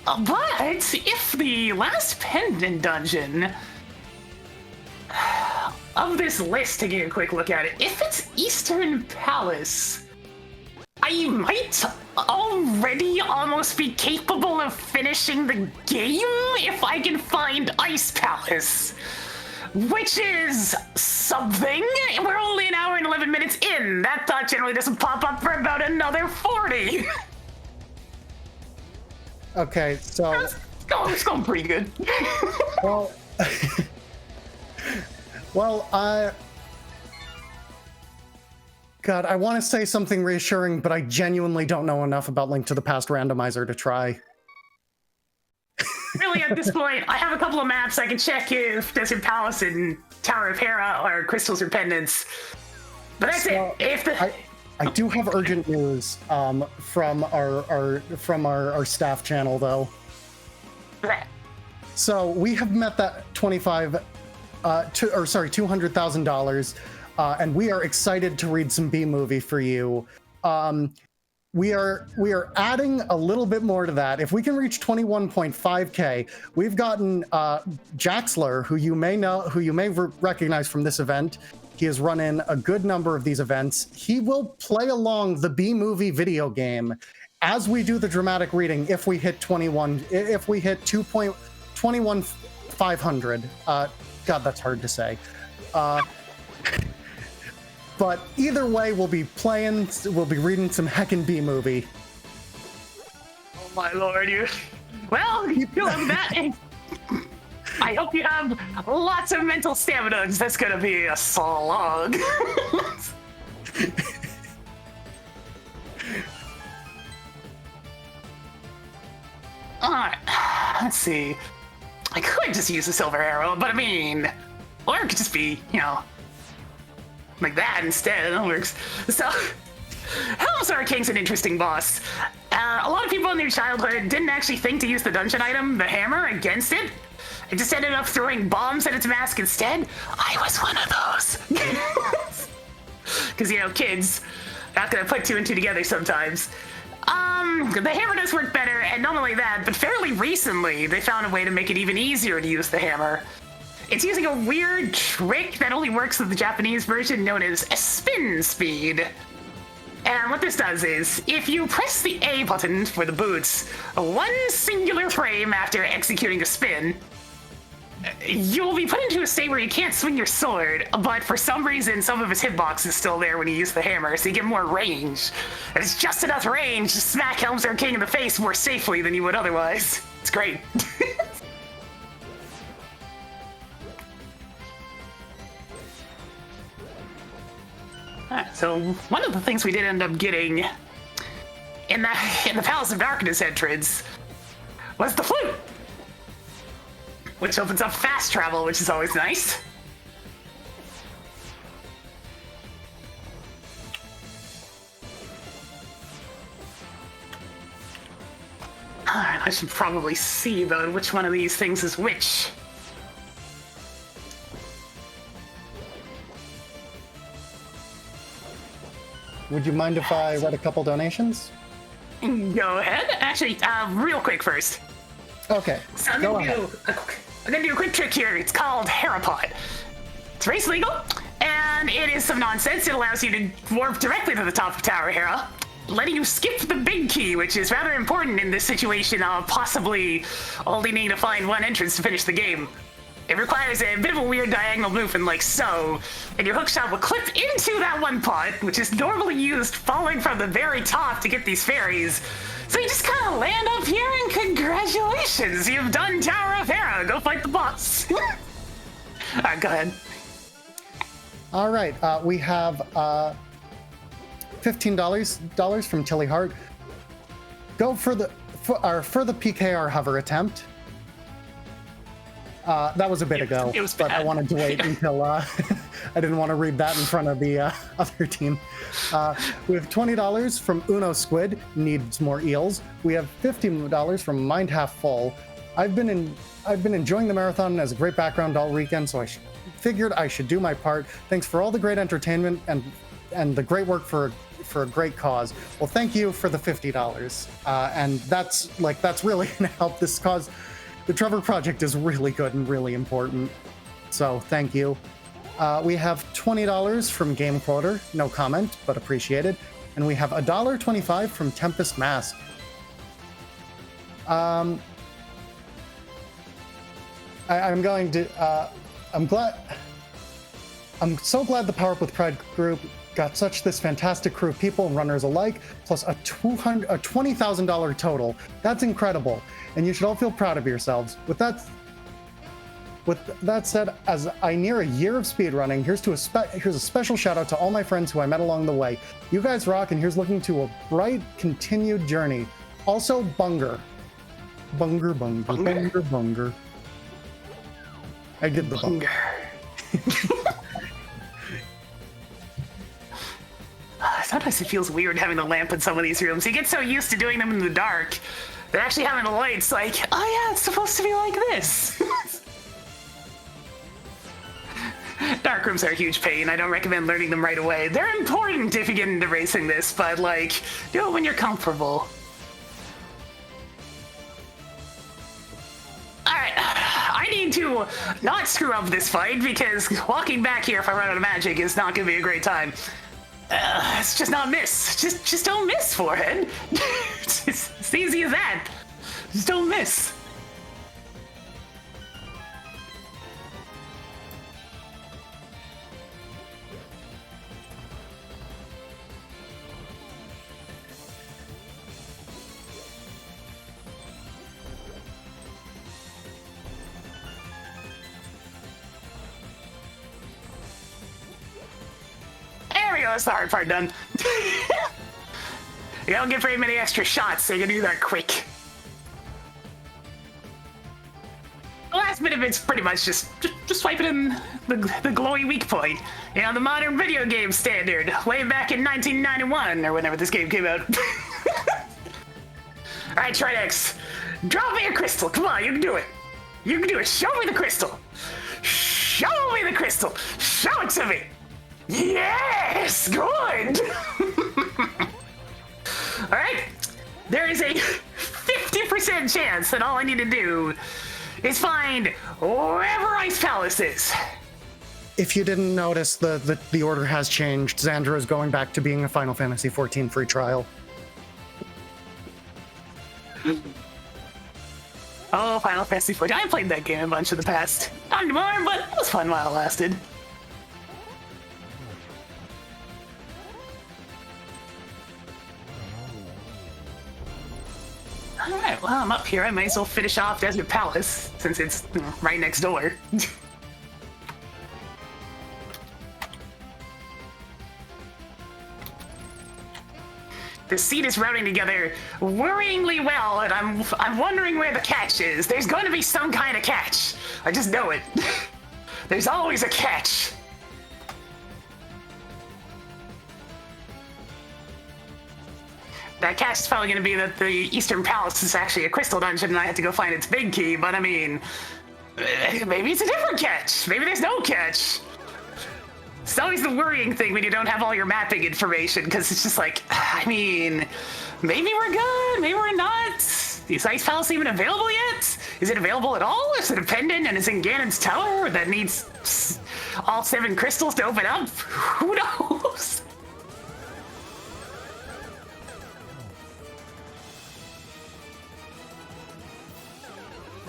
But if the last pendant dungeon of this list, taking a quick look at it, if it's Eastern Palace, I might already almost be capable of finishing the game if I can find Ice Palace, which is something. We're only an hour and 11 minutes in. That thought generally doesn't pop up for about another 40. Okay, so Oh, it's going pretty good. Well, well, God, I want to say something reassuring, but I genuinely don't know enough about Link to the Past Randomizer to try. Really, at this point, I have a couple of maps I can check if Desert Palace and Tower of Hera are crystals or pendants. But that's So, it. If the I do have urgent news from our staff channel, though. So we have met that $200,000, and we are excited to read some B movie for you. We are adding a little bit more to that. If we can reach 21.5K, we've gotten Jaxler, who you may recognize from this event. He has run in a good number of these events. He will play along the B movie video game as we do the dramatic reading. If we hit 2.21,500. God, that's hard to say. But either way, we'll be reading some heckin' B movie. Oh my lord, you. Well, you have that. I hope you have lots of mental stamina, because that's gonna be a slog. Alright, let's see. I could just use the silver arrow, but I mean, or it could just be, like that instead. That works. So, Helmsar King's an interesting boss. A lot of people in their childhood didn't actually think to use the dungeon item, the hammer, against it. It just ended up throwing bombs at its mask instead. I was one of those. Because, kids, not gonna put two and two together sometimes. The hammer does work better, and not only that, but fairly recently, they found a way to make it even easier to use the hammer. It's using a weird trick that only works with the Japanese version known as a spin speed. And what this does is, if you press the A button for the boots, one singular frame after executing a spin, you'll be put into a state where you can't swing your sword, but for some reason, some of its hitbox is still there when you use the hammer, so you get more range. And it's just enough range to smack Helmsar King in the face more safely than you would otherwise. It's great. Alright, so one of the things we did end up getting in the Palace of Darkness entrance was the flute, which opens up fast travel, which is always nice. Alright, I should probably see, though, which one of these things is which. Would you mind if I read a couple donations? Go ahead. Actually, real quick first. Okay, So I'm go gonna ahead. do a quick trick here. It's called Herapod. It's race legal, and it is some nonsense. It allows you to warp directly to the top of Tower Hera, letting you skip the big key, which is rather important in this situation of possibly only needing to find one entrance to finish the game. It requires a bit of a weird diagonal movement like so, and your hookshot will clip into that one pot, which is normally used falling from the very top to get these fairies. So you just kind of land up here, and congratulations, you've done Tower of Hera. Go fight the boss. Alright, go ahead. All right, we have $15 from Tilly Hart. Go for the PKR hover attempt. That was a bit ago, it was but I bad. wanted to wait until I didn't want to read that in front of the other team. We have $20 from Uno Squid, needs more eels. We have $50 from Mind Half Full. I've been enjoying the marathon as a great background all weekend, so I figured I should do my part. Thanks for all the great entertainment and the great work for a great cause. Well, thank you for the $50, and that's really going to help this cause. The Trevor Project is really good and really important, so thank you. We have $20 from Game Quoter, no comment, but appreciated. And we have $1.25 from Tempest Mask. I'm so glad the Power Up with Pride group got such this fantastic crew of people and runners alike, plus a $20,000 total. That's incredible, and you should all feel proud of yourselves. With that said, as I near a year of speedrunning, here's a special shout out to all my friends who I met along the way. You guys rock, and here's looking to a bright, continued journey. Also, Bunger. Bunger. I get the Bunger. Sometimes it feels weird having the lamp in some of these rooms. You get so used to doing them in the dark that actually having the lights, like, oh yeah, it's supposed to be like this. Dark rooms are a huge pain. I don't recommend learning them right away. They're important if you get into racing this, but like, do it when you're comfortable. Alright, I need to not screw up this fight because walking back here if I run out of magic is not going to be a great time. It's just not miss. Just don't miss, Forehead. It's as easy as that. Just don't miss. There we go, that's the hard part done. You don't get very many extra shots, so you can do that quick. The last bit of it's pretty much just swiping in the glowy weak point. You know, the modern video game standard, way back in 1991, or whenever this game came out. Alright, Tridex, drop me a crystal. Come on, you can do it. You can do it. Show me the crystal. Show me the crystal. Show it to me. Yes! Good! Alright, there is a 50% chance that all I need to do is find wherever Ice Palace is. If you didn't notice, the order has changed. Zandra is going back to being a Final Fantasy XIV free trial. Oh, Final Fantasy XIV. I played that game a bunch in the past. Not anymore, but it was fun while it lasted. Alright, well, I'm up here. I might as well finish off Desert Palace, since it's right next door. The seed is routing together worryingly well, and I'm wondering where the catch is. There's going to be some kind of catch. I just know it. There's always a catch. That catch is probably going to be that the Eastern Palace is actually a crystal dungeon and I have to go find its big key, but I mean, maybe it's a different catch. Maybe there's no catch. It's always the worrying thing when you don't have all your mapping information, because it's just like, I mean, maybe we're good, maybe we're not. Is Ice Palace even available yet? Is it available at all? Is it a pendant and it's in Ganon's tower that needs all 7 crystals to open up? Who knows?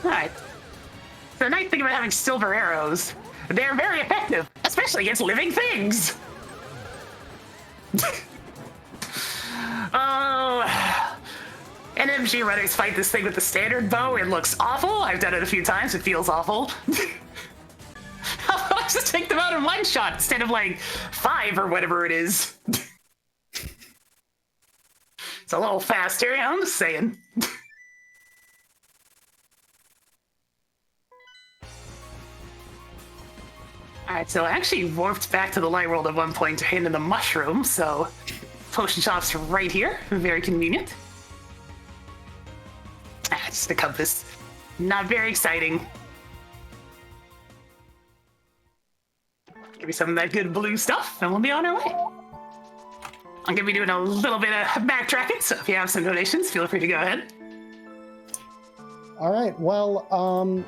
Alright. The nice thing about having silver arrows, they're very effective, especially against living things. Oh, NMG runners fight this thing with the standard bow. It looks awful. I've done it a few times. It feels awful. How about I just take them out in one shot instead of like 5 or whatever it is? It's a little faster, I'm just saying. Alright, so I actually warped back to the light world at one point to hand in the mushroom, so potion shop's right here. Very convenient. Just a compass. Not very exciting. Give me some of that good blue stuff, and we'll be on our way. I'm gonna be doing a little bit of backtracking, so if you have some donations, feel free to go ahead. Alright, well,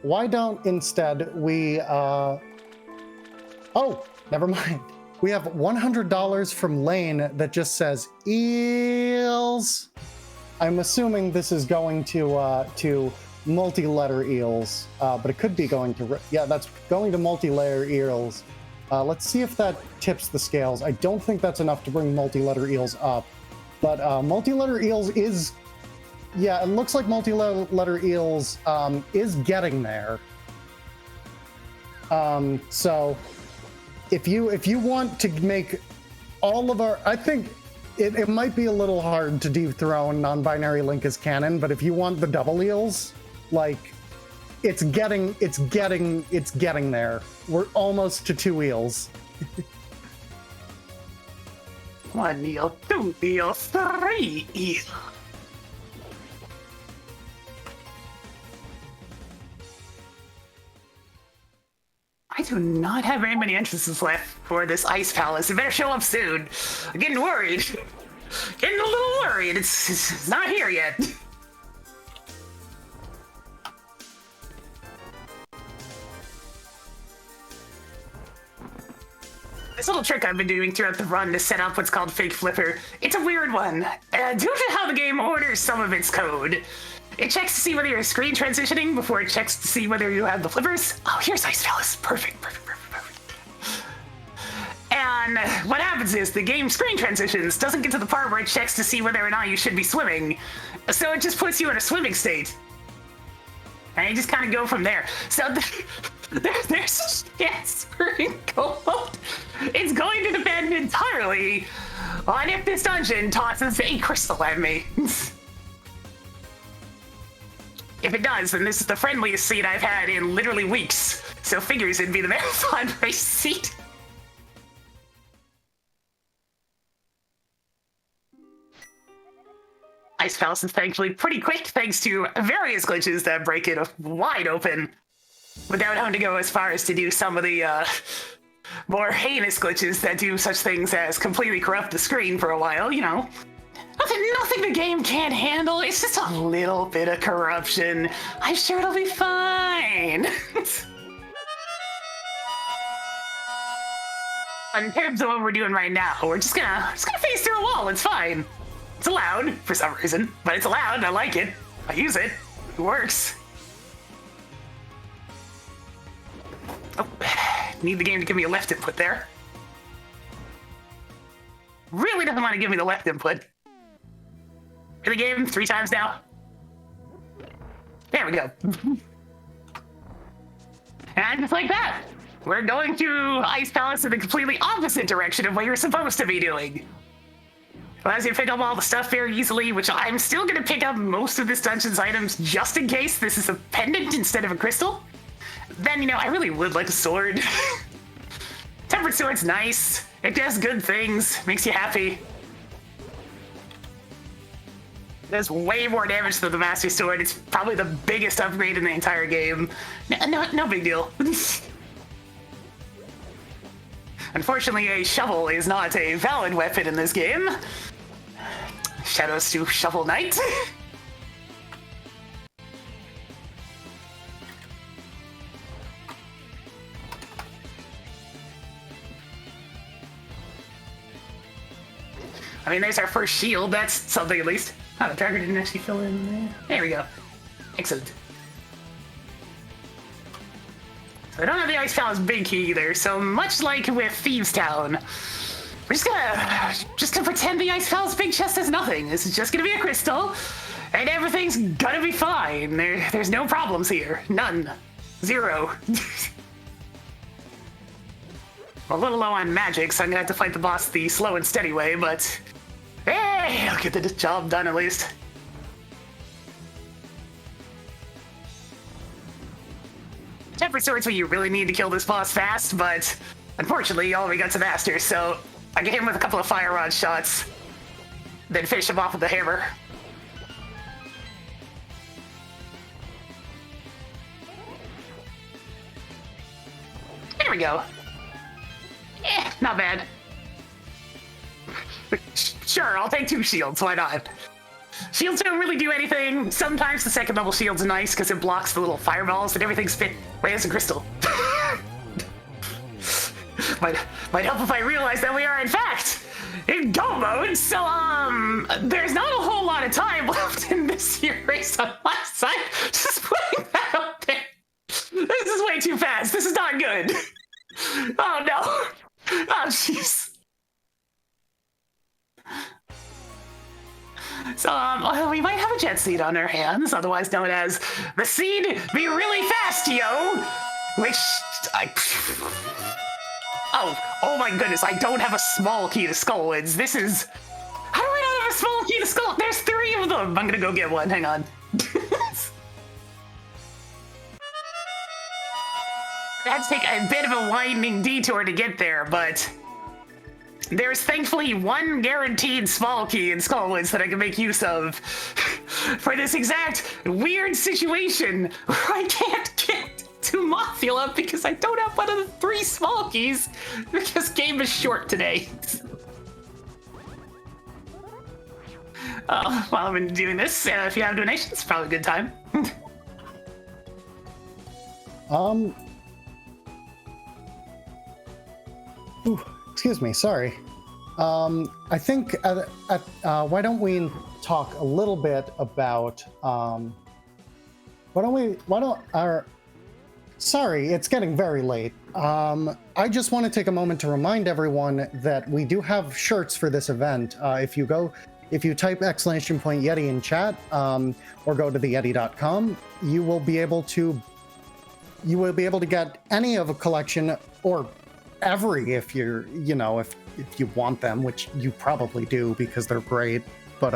why don't instead we, oh, never mind. We have $100 from Lane that just says eels. I'm assuming this is going to multi-letter eels, but it could be going to, yeah, that's going to multi-layer eels. Let's see if that tips the scales. I don't think that's enough to bring multi-letter eels up. But multi-letter eels is... Yeah, it looks like multi-letter eels is getting there. So if you want to make all of our... I think it might be a little hard to dethrone non-binary link as canon, but if you want the double eels, like, it's getting there. We're almost to 2 eels. 1 eel, 2 eel, 3 eel. I do not have very many entrances left for this ice palace. It better show up soon. I'm getting worried. Getting a little worried. It's not here yet. This little trick I've been doing throughout the run to set up what's called Fake Flipper. It's a weird one. Due to how the game orders some of its code, it checks to see whether you're screen transitioning before it checks to see whether you have the flippers. Oh, here's Ice Palace. Perfect. And what happens is the game screen transitions, doesn't get to the part where it checks to see whether or not you should be swimming. So it just puts you in a swimming state. And you just kind of go from there. So there's a chance for gold. It's going to depend entirely on if this dungeon tosses a crystal at me. If it does, then this is the friendliest seat I've had in literally weeks. So figures it'd be the marathon race seat. Ice Palace is thankfully pretty quick thanks to various glitches that break it wide open without having to go as far as to do some of the more heinous glitches that do such things as completely corrupt the screen for a while, you know. Nothing the game can't handle. It's just a little bit of corruption. I'm sure it'll be fine. In terms of what we're doing right now, we're just gonna face through a wall. It's fine. It's allowed for some reason, but it's allowed. I like it. I use it. It works. Oh, need the game to give me a left input there. Really doesn't want to give me the left input. The game 3 times now. There we go. And just like that, we're going to Ice Palace in the completely opposite direction of what you're supposed to be doing. Allows you to pick up all the stuff very easily, which I'm still going to pick up most of this dungeon's items just in case this is a pendant instead of a crystal. Then, you know, I really would like a sword. Tempered sword's nice. It does good things, makes you happy. Does way more damage than the Master Sword. It's probably the biggest upgrade in the entire game. No big deal. Unfortunately, a shovel is not a valid weapon in this game. Shadows to Shovel Knight. I mean, there's our first shield. That's something at least. Oh, the tracker didn't actually fill in there. There we go. Excellent. So I don't have the Ice Palace big key either, so much like with Thieves Town, we're just gonna pretend the Ice Palace big chest is nothing. This is just gonna be a crystal, and everything's gonna be fine. There's no problems here. None. 0. I'm a little low on magic, so I'm gonna have to fight the boss the slow and steady way, but hey, I'll get the job done at least. Tempered sword's what you really need to kill this boss fast, but unfortunately, all we got's a master, so I get him with a couple of fire rod shots, then finish him off with the hammer. There we go. Not bad. Sure, I'll take 2 shields, why not? Shields don't really do anything. Sometimes the second level shield's nice because it blocks the little fireballs and everything's spit right as a crystal. might help if I realize that we are in fact in go mode, so there's not a whole lot of time left in this series on my side. Just putting that out there. This is way too fast. This is not good. Oh no! Oh jeez. So, we might have a jet seed on our hands, otherwise known as the seed be really fast, yo! Which, oh my goodness, I don't have a small key to Skullwoods. This is... How do I not have a small key to Skull? There's 3 of them! I'm gonna go get one, hang on. I had to take a bit of a winding detour to get there, but... There's thankfully 1 guaranteed small key in Skullwoods that I can make use of for this exact weird situation where I can't get to Mothula because I don't have one of the 3 small keys because game is short today. While I've been doing this, if you have donations, it's probably a good time. Excuse me, sorry. I think why don't we talk a little bit about sorry, it's getting very late. I just want to take a moment to remind everyone that we do have shirts for this event. If you type !Yeti in chat, or go to theyeti.com, you will be able to get any of a collection, or every, if you want them, which you probably do because they're great. But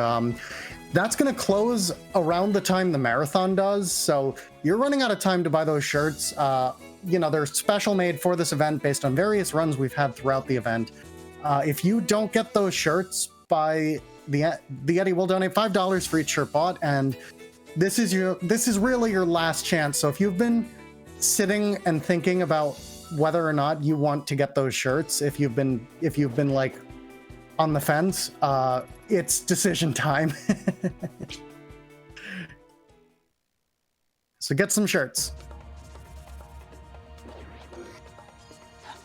that's going to close around the time the marathon does, so you're running out of time to buy those shirts. They're special made for this event based on various runs we've had throughout the event. If you don't get those shirts, by the Yeti will donate $5 for each shirt bought, and this is really your last chance. So if you've been sitting and thinking about whether or not you want to get those shirts, if you've been like on the fence, it's decision time. So get some shirts.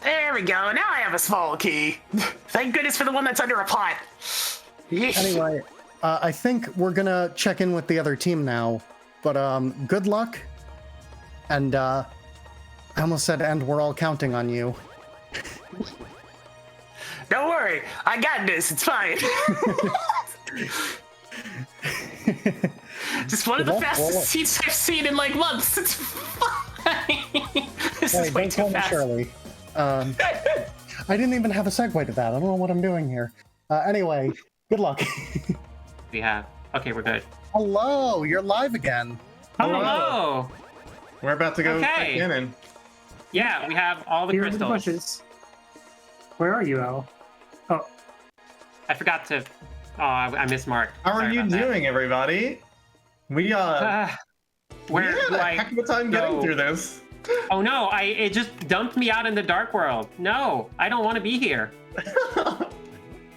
There we go, now I have a small key. Thank goodness for the one that's under a pot. Anyway, I think we're gonna check in with the other team now, but good luck, and I almost said, and we're all counting on you. Don't worry, I got this, it's fine. Just one of the fastest seats I've seen in like months, it's fine. This is way too fast. Shirley. I didn't even have a segue to that, I don't know what I'm doing here. Anyway, good luck. We have. Okay, we're good. Hello, you're live again. Hello. We're about to go back in and... Yeah, we have all the Here crystals. are the bushes. Where are you, Al? Oh. I forgot to... Oh, I mismarked. How are Sorry you about doing, everybody? We had a heck of a time getting through this. Oh no, it just dumped me out in the dark world. No, I don't want to be here.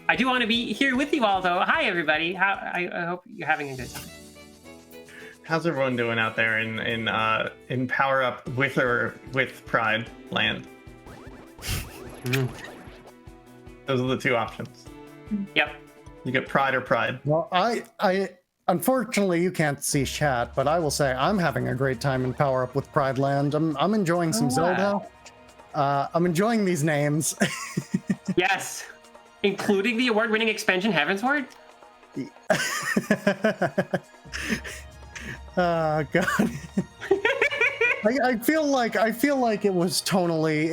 I do want to be here with you all, though. Hi, everybody. I hope you're having a good time. How's everyone doing out there in Power Up with or with Pride land? Those are the 2 options. Yep. You get Pride or Pride. Well, I unfortunately you can't see chat, but I will say I'm having a great time in Power Up with Pride land. I'm enjoying some Zelda. I'm enjoying these names. Yes, including the award-winning expansion Heavensward. Oh God. I feel like it was tonally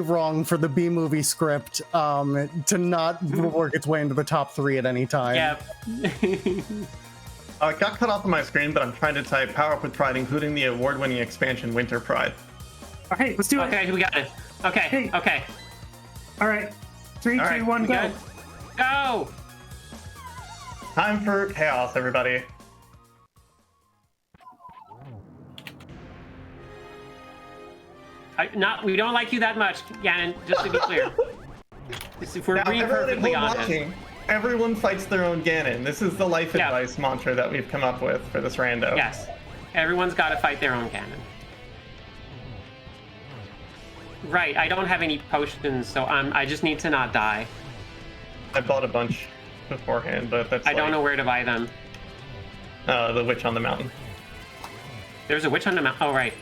wrong for the B movie script to not work its way into the top 3 at any time. Yep. It got cut off on my screen, but I'm trying to type Power Up with Pride, including the award-winning expansion Winter Pride. All right, let's do it. Okay, we got it. Okay. Hey. Okay. All right, 3, 2, 1, go. Good. Go. Time for chaos, everybody. We don't like you that much, Gannon, just to be clear. If we're being perfectly honest. Everyone fights their own Ganon. This is the life advice mantra that we've come up with for this rando. Yes. Everyone's got to fight their own Ganon. Right, I don't have any potions, so I just need to not die. I bought a bunch beforehand, but that's I don't know where to buy them. The witch on the mountain. There's a witch on the mountain. Oh, right.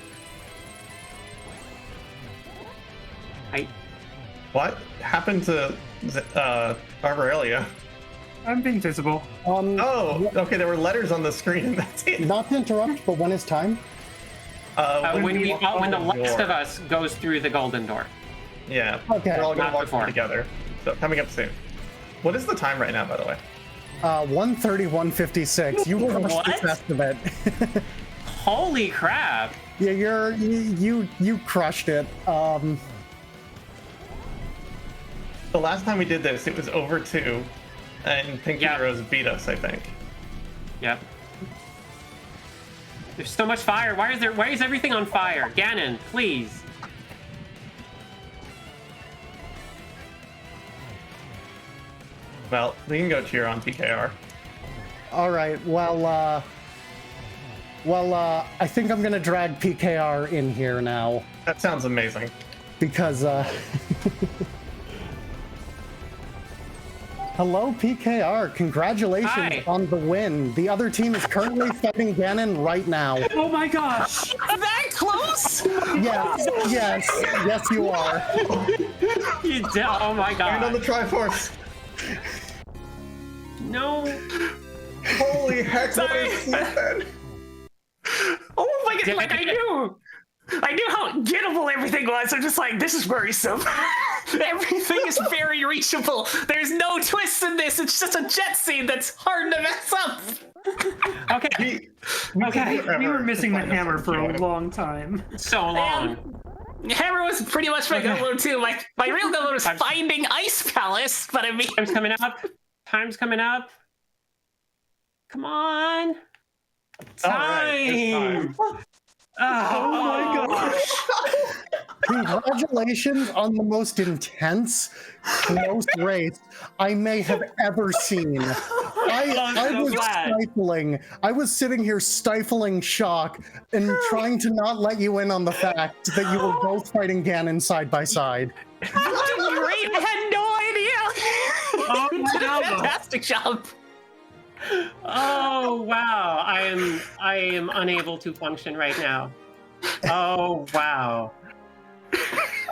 What happened to Arborelia? I'm being visible. Oh, okay, there were letters on the screen. That's it. Not to interrupt, but when is time? When the Golden last door. of us goes through the golden door. Yeah. Okay. We're all gonna Not walk before. through together. So coming up soon. What is the time right now, by the way? 1:31:56. You crushed What? this estimate. Holy crap! Yeah, you crushed it. The last time we did this, it was over 2, and pinkkittyrose beat us, I think. Yep. There's so much fire. Why is everything on fire? Ganon, please. Well, we can go cheer on TKR. All right. Well, I think I'm gonna drag PKR in here now That sounds amazing. because. Hello, PKR. Congratulations Hi. on the win. The other team is currently fighting Ganon right now. Oh my gosh! That close? Yes, you are. You did. Oh my And on the god. Triforce. No. Holy heck! What Sorry. a season. Oh my god, Did I like I get it? knew how gettable everything was. I'm just like, this is worrisome. Everything is very reachable. There's no twists in this. It's just a jet scene that's hard to mess up. Okay. Okay, we were missing the Find us hammer for a joy. long time. So long. Hammer was pretty much my goal too. Like my real goal was finding Ice Palace, but I mean, Time's coming up. Time's coming up. Come on. All right, it's time. Oh my gosh! Congratulations on the most intense, close race I may have ever seen. I so was glad. stifling. I was sitting here stifling shock and trying to not let you in on the fact that you were both fighting Ganon side by side. great. I had no idea. Oh, You did a no. fantastic job. Oh wow. I am unable to function right now. Oh wow.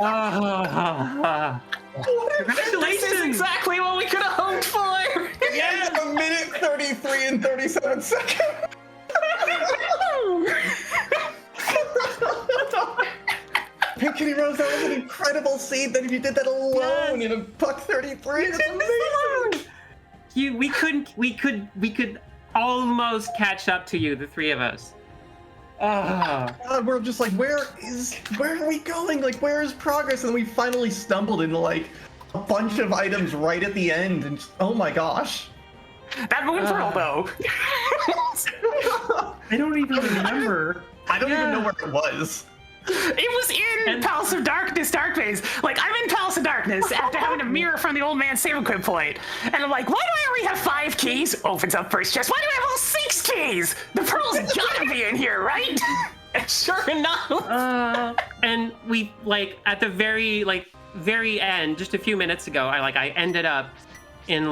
Oh, This is congratulations. exactly what we could have hoped for. Yes. A minute 33 and 37 seconds. pinkkittyrose, that was an incredible seed. That if you did that alone in a buck 33, it's amazing. We could almost catch up to you, the three of us. Oh. God, we're just like, where are we going? Like, where is progress? And we finally stumbled into like a bunch of items right at the end, and just, oh my gosh. That moon pearl, though. I don't even remember. I don't even know where it was. It was in Palace of Darkness, Dark Phase. Like, I'm in Palace of Darkness after having a mirror from the old man's save equip point. And I'm like, why do I only have 5 keys? Opens up first chest. Why do I have all 6 keys? The pearl's gotta be in here, right? And sure enough. And we at the very end, just a few minutes ago, I ended up in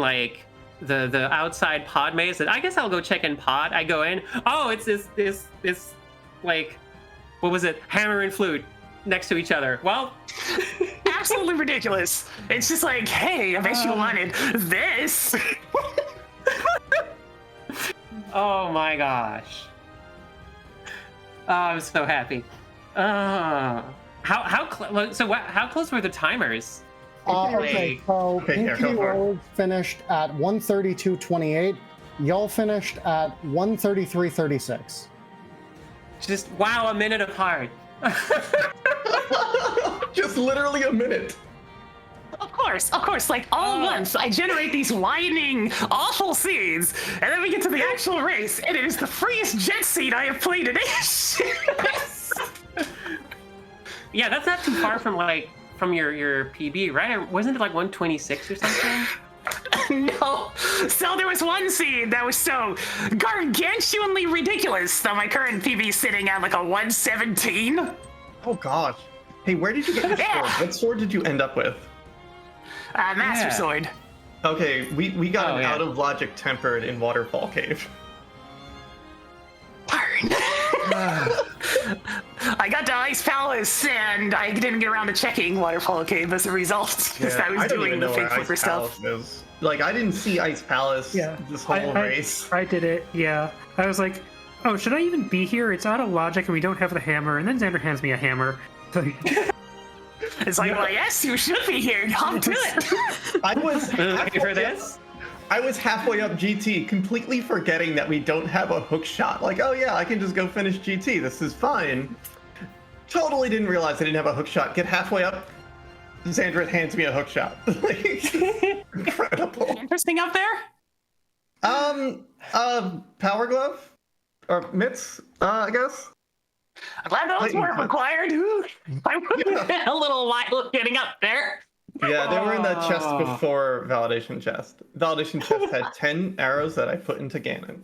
the outside pod maze. I guess I'll go check in pod. I go in. Oh, it's this what was it? Hammer and flute next to each other. Well, Absolutely ridiculous. It's just like, hey, I bet you wanted this. oh my gosh. Oh, I'm so happy. How close were the timers? Okay, so Okay, here, go Pinky for it. Rose finished at 1:32:28. Y'all finished at 1:33:36. Just wow, a minute apart. Just literally a minute. Of course, like all once, I generate these widening, awful seeds, and then we get to the actual race, and it is the freest jet seed I have played in ages. Yeah, that's not too far from your PB, right? Or wasn't it 126 or something? No. So there was one seed that was so gargantuanly ridiculous that my current PB is sitting at a 117. Oh gosh. Hey, where did you get your sword? What sword did you end up with? Master Yeah. Sword. Okay, we got Oh, an yeah. out of logic tempered in Waterfall Cave. Darn. I I got to Ice Palace, and I didn't get around to checking Waterfall Cave as a result, because I was don't doing even the know fake where Ice flipper stuff. Palace is. Like, I didn't see Ice Palace this whole race. I did it, yeah. I was like, oh, should I even be here? It's out of logic and we don't have the hammer. And then Xander hands me a hammer. It's like, well, yes, you should be here. Come to it. I was Ready for this? I was halfway up GT, completely forgetting that we don't have a hook shot. Like, oh yeah, I can just go finish GT. This is fine. Totally didn't realize I didn't have a hook shot. Get halfway up, Sandra hands me a hook shot. Like, incredible. Interesting up there? Power glove? Or mitts, I guess? I'm glad those weren't required. Ooh, I would have been a little while getting up there. Yeah, they were in that chest before Validation Chest. Validation Chest had 10 arrows that I put into Ganon.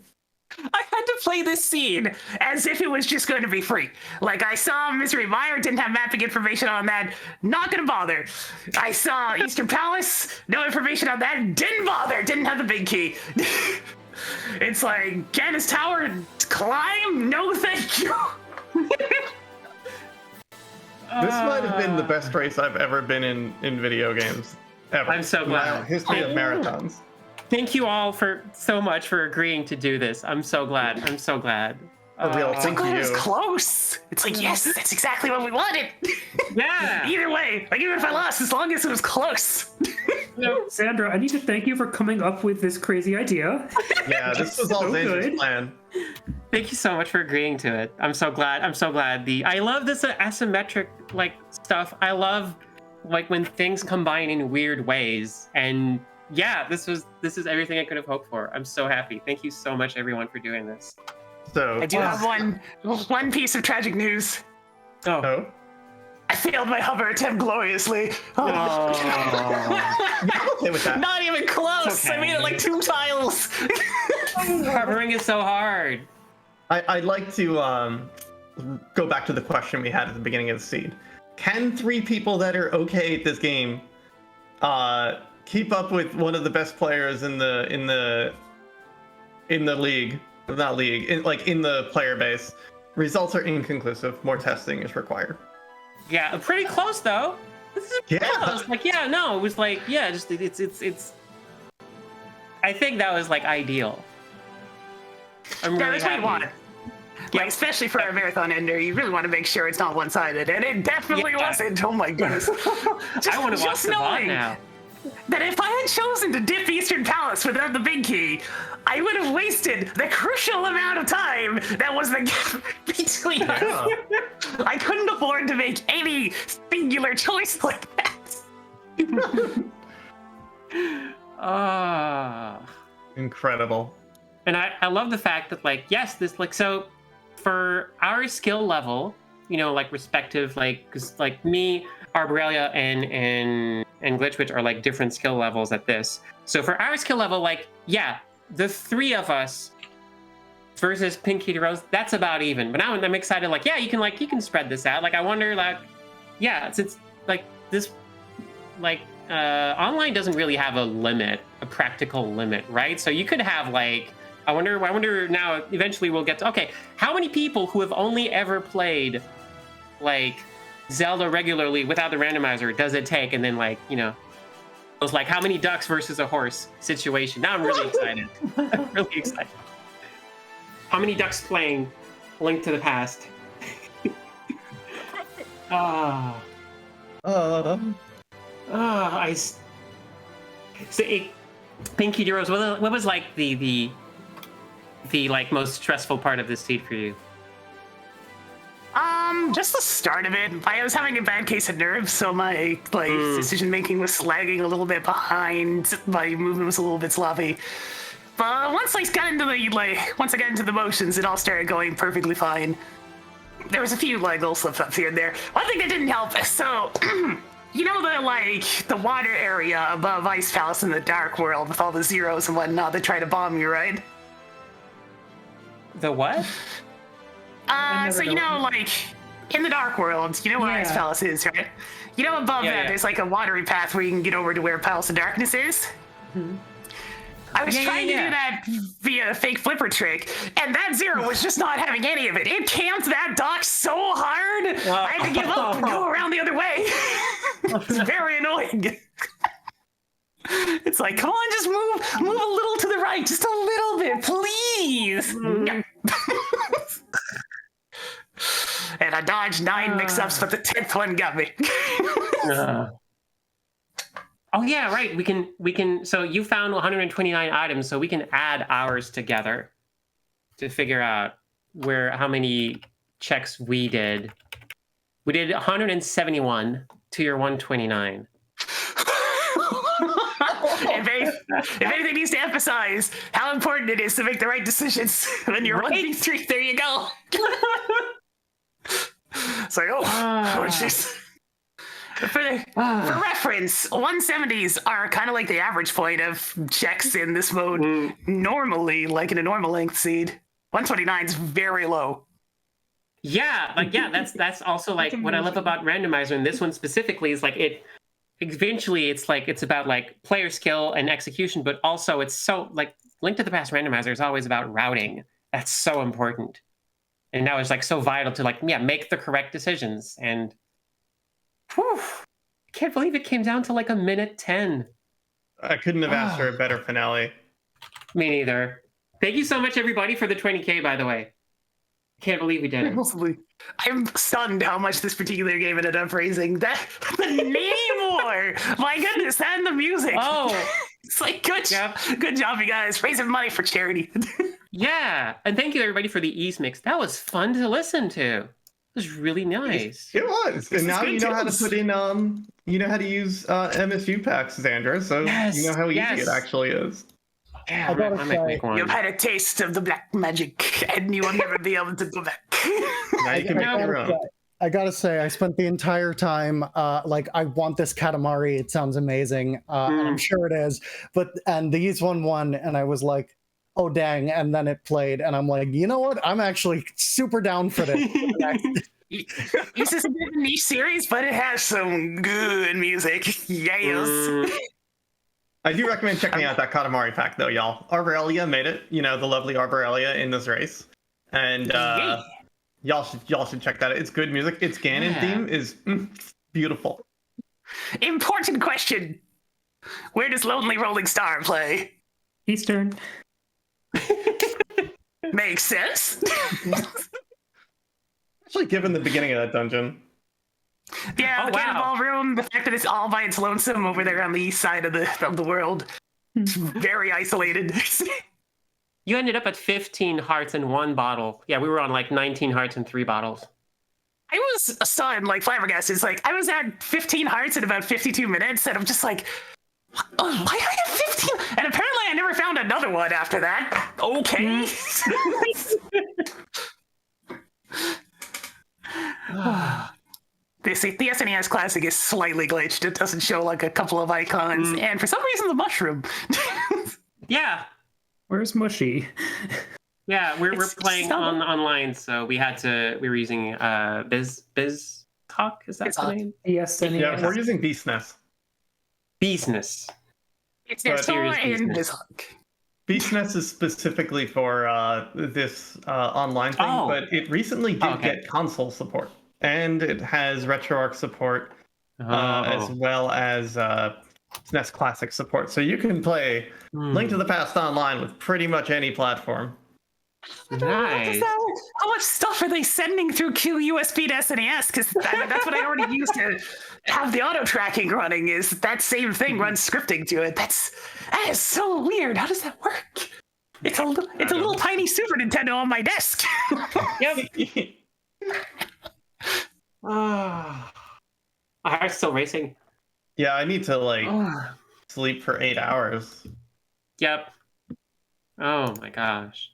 I had to play this scene as if it was just going to be free. Like, I saw Misery Mire, didn't have mapping information on that, not gonna bother. I saw Eastern Palace, no information on that, didn't bother, didn't have the big key. It's like, Ganon's Tower, climb? No thank you. This might have been the best race I've ever been in video games, ever. I'm so glad. My history of marathons. Thank you all so much for agreeing to do this. I'm so glad. I'm so glad. A real So thank glad it was you. close. It's like, yes, that's exactly what we wanted. Yeah. Either way, like, even if I lost, as long as it was close. Sandra, I need to thank you for coming up with this crazy idea. Yeah, this was all So Xander's good. plan. Thank you so much for agreeing to it. I'm so glad. I'm so glad. I love this asymmetric like stuff. I love like when things combine in weird ways. And yeah, this is everything I could have hoped for. I'm so happy. Thank you so much, everyone, for doing this. So I do have one piece of tragic news. Oh. I failed my hover attempt gloriously. Oh. I'm okay with that. Not even close. It's okay. I made it like 2 tiles. Hovering is so hard. I'd like to go back to the question we had at the beginning of the seed. Can 3 people that are okay at this game keep up with one of the best players in the league? Not league, in the player base. Results are inconclusive. More testing is required. Yeah, pretty close though. This is Yeah. close. Like, yeah, no, it was like, yeah, just it's. I think that was like ideal. I'm Yeah, really that's what happy. you want. Yeah. Like, especially for a marathon ender, you really want to make sure it's not one-sided, and it definitely Yeah. wasn't. Oh my goodness! I want to watch the VOD now. That if I had chosen to dip Eastern Palace without the big key, I would have wasted the crucial amount of time that was the gap between us. Yeah. I couldn't afford to make any singular choice like that. Incredible. And I love the fact that like, yes, this like, so for our skill level, you know, like respective, like, cause like me, Arborelia and gliitchwiitch are like different skill levels at this. So for our skill level, like, yeah, the 3 of us versus pinkkittyrose, that's about even. But now I'm excited, like, yeah, you can spread this out. Like, I wonder, like, yeah, since like this, like, online doesn't really have a limit, a practical limit, right? So you could have like, I wonder now, eventually we'll get to, okay, how many people who have only ever played like Zelda regularly without the randomizer does it take? And then like, you know, it was like how many ducks versus a horse situation. Now I'm really excited. I'm really excited. How many ducks playing Link to the Past? Pinkkittyrose, what was like the like most stressful part of this seed for you? Just the start of it. I was having a bad case of nerves, so my decision making was lagging a little bit behind. My movement was a little bit sloppy. But once I got into the motions, it all started going perfectly fine. There was a few little slip ups here and there. One thing that didn't help. So, you know the water area above Ice Palace in the Dark World with all the zeros and whatnot that try to bomb you, right? The what? So you know, like in the Dark World, you know where Ice Palace is, right? You know, above that, there's like a watery path where you can get over to where Palace of Darkness is. Mm-hmm. I was trying to do that via a fake flipper trick, and that zero was just not having any of it. It camped that dock so hard, I had to give up and go around the other way. It's very annoying. It's like, come on, just move a little to the right, just a little bit, please. And I dodged 9 mix-ups, but the 10th one got me. Oh yeah, right. We can. So you found 129 items, so we can add ours together to figure out how many checks we did. We did 171 to your 129. If anything needs to emphasize how important it is to make the right decisions when you're 1v3, there you go. It's like, oh jeez. For reference, 170s are kind of like the average point of checks in this mode. Normally, like in a normal length seed, 129 is very low. Yeah, that's also like what I love about randomizer, and this one specifically is like it. Eventually, it's about like player skill and execution, but also it's so like Link to the Past randomizer is always about routing. That's so important, and now it's like so vital to like make the correct decisions. And whew, I can't believe it came down to like a minute 10. I couldn't have asked for a better finale. Me neither. Thank you so much, everybody, for the 20K. By the way, can't believe we did it. I'm stunned how much this particular game ended up raising. That the Namor, my goodness, and the music. Oh, it's like good job, you guys, raising money for charity. Yeah, and thank you everybody for the Ease mix. That was fun to listen to. It was really nice. It was, and now you know how to put in you know how to use MSU packs, Zandra. So you know how easy it actually is. Yeah, I might make one. You've had a taste of the black magic, and you will never be able to go back. Now you can make your own. I gotta say, I spent the entire time like, I want this Katamari. It sounds amazing, and I'm sure it is. And these one won, and I was like, oh dang! And then it played, and I'm like, you know what? I'm actually super down for this. This is a bit of a niche series, but it has some good music. Yes. I do recommend checking out that Katamari pack, though, y'all. Arborelia made it. You know, the lovely Arborelia in this race, and y'all should check that out. It's good music. Its Ganon theme is beautiful. Important question: where does Lonely Rolling Star play? Eastern. Makes sense. Actually, given the beginning of that dungeon. Yeah, the Cannonball Room, the fact that it's all by its lonesome over there on the east side of the world. It's very isolated. You ended up at 15 hearts and 1 bottle. Yeah, we were on like 19 hearts and 3 bottles. I was stunned, like flabbergasted. It's like I was at 15 hearts in about 52 minutes, and I'm just like, why did I get 15? And apparently I never found another one after that. Okay. The SNES Classic is slightly glitched. It doesn't show like a couple of icons, and for some reason the mushroom. Yeah. Where's Mushy? Yeah, we're playing online, so we're using BizTalk, is that the name? Yes, yeah, we're using BeastNess. BeastNess. It's their store in BizTalk. BeastNess is specifically for this online thing, but it recently did get console support. And it has RetroArch support, as well as SNES Classic support. So you can play Link to the Past online with pretty much any platform. Nice. How much stuff are they sending through QUSB to SNES? Because that's what I already used to have the auto tracking running. Is that same thing runs scripting to it? That is so weird. How does that work? It's a little tiny Super Nintendo on my desk. Yep. My heart's still racing. Yeah, I need to sleep for 8 hours. Yep. Oh my gosh.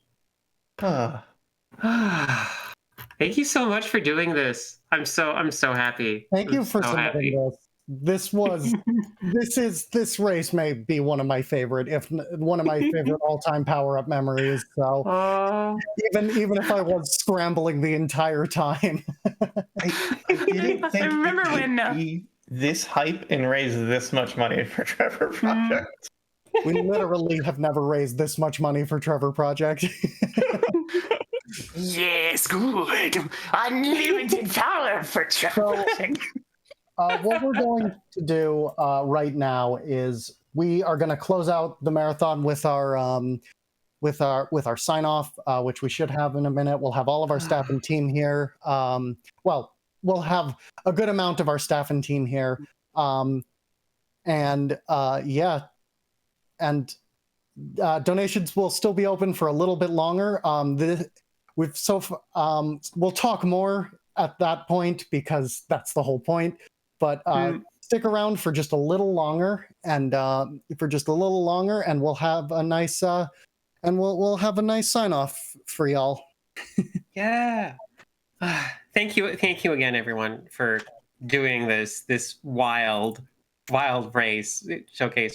Thank you so much for doing this. I'm so happy. Thank you for submitting this. This race may be one of my favorite, if one of my favorite all-time power-up memories. So even if I was scrambling the entire time, I didn't think I remember when be this hype and raise this much money for Trevor Project. We literally have never raised this much money for Trevor Project. Yes, good. Unlimited power for Trevor. What we're going to do right now is we are going to close out the marathon with our sign off, which we should have in a minute. We'll have all of our staff and team here. Well, we'll have a good amount of our staff and team here. Donations will still be open for a little bit longer. We'll talk more at that point because that's the whole point. But stick around for just a little longer, and we'll have a nice we'll have a nice sign off for y'all. Yeah. Thank you again, everyone, for doing this wild showcase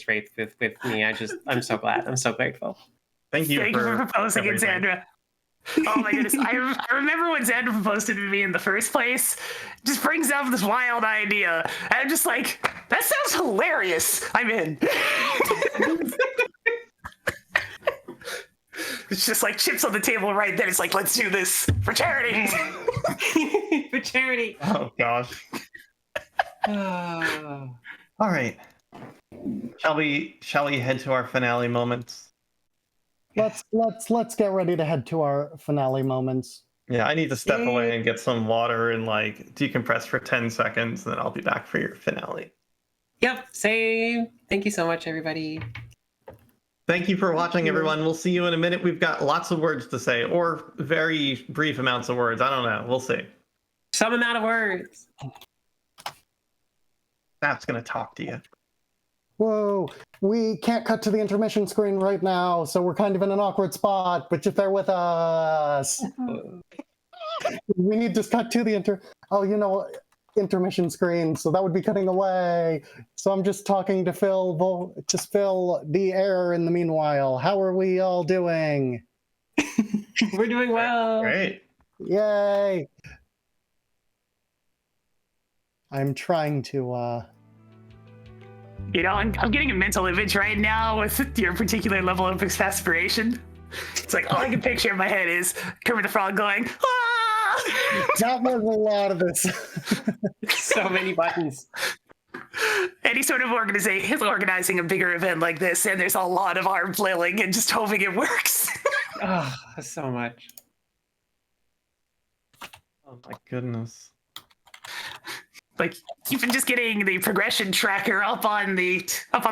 race with me. I'm so glad. I'm so grateful. Thank you for proposing it, Zandra. Oh my goodness. I remember when Zandra proposed it to me in the first place. Just brings up this wild idea. And I'm just like, that sounds hilarious. I'm in. It's just like chips on the table right then. It's like, let's do this for charity. For charity. Oh gosh. All right. Shall we head to our finale moments? Let's get ready to head to our finale moments. Yeah, I need to step away and get some water and like decompress for 10 seconds, and then I'll be back for your finale. Yep, same. Thank you so much, everybody. Thank you for watching, everyone. We'll see you in a minute. We've got lots of words to say, or very brief amounts of words. I don't know. We'll see. Some amount of words. That's gonna talk to you. Whoa, we can't cut to the intermission screen right now, so we're kind of in an awkward spot, but just bear with us. We need to cut to the intermission screen, so that would be cutting away. So I'm just talking to fill the air in the meanwhile. How are we all doing? We're doing well. Great. Yay. I'm trying to You know, I'm getting a mental image right now with your particular level of exasperation. It's like all I can picture in my head is Kermit the Frog going, "Ah!" That was a lot of this. So many buttons. Any sort of organizing a bigger event like this, and there's a lot of arm flailing and just hoping it works. Oh, so much. Oh my goodness. Like, you've been just getting the progression tracker up on the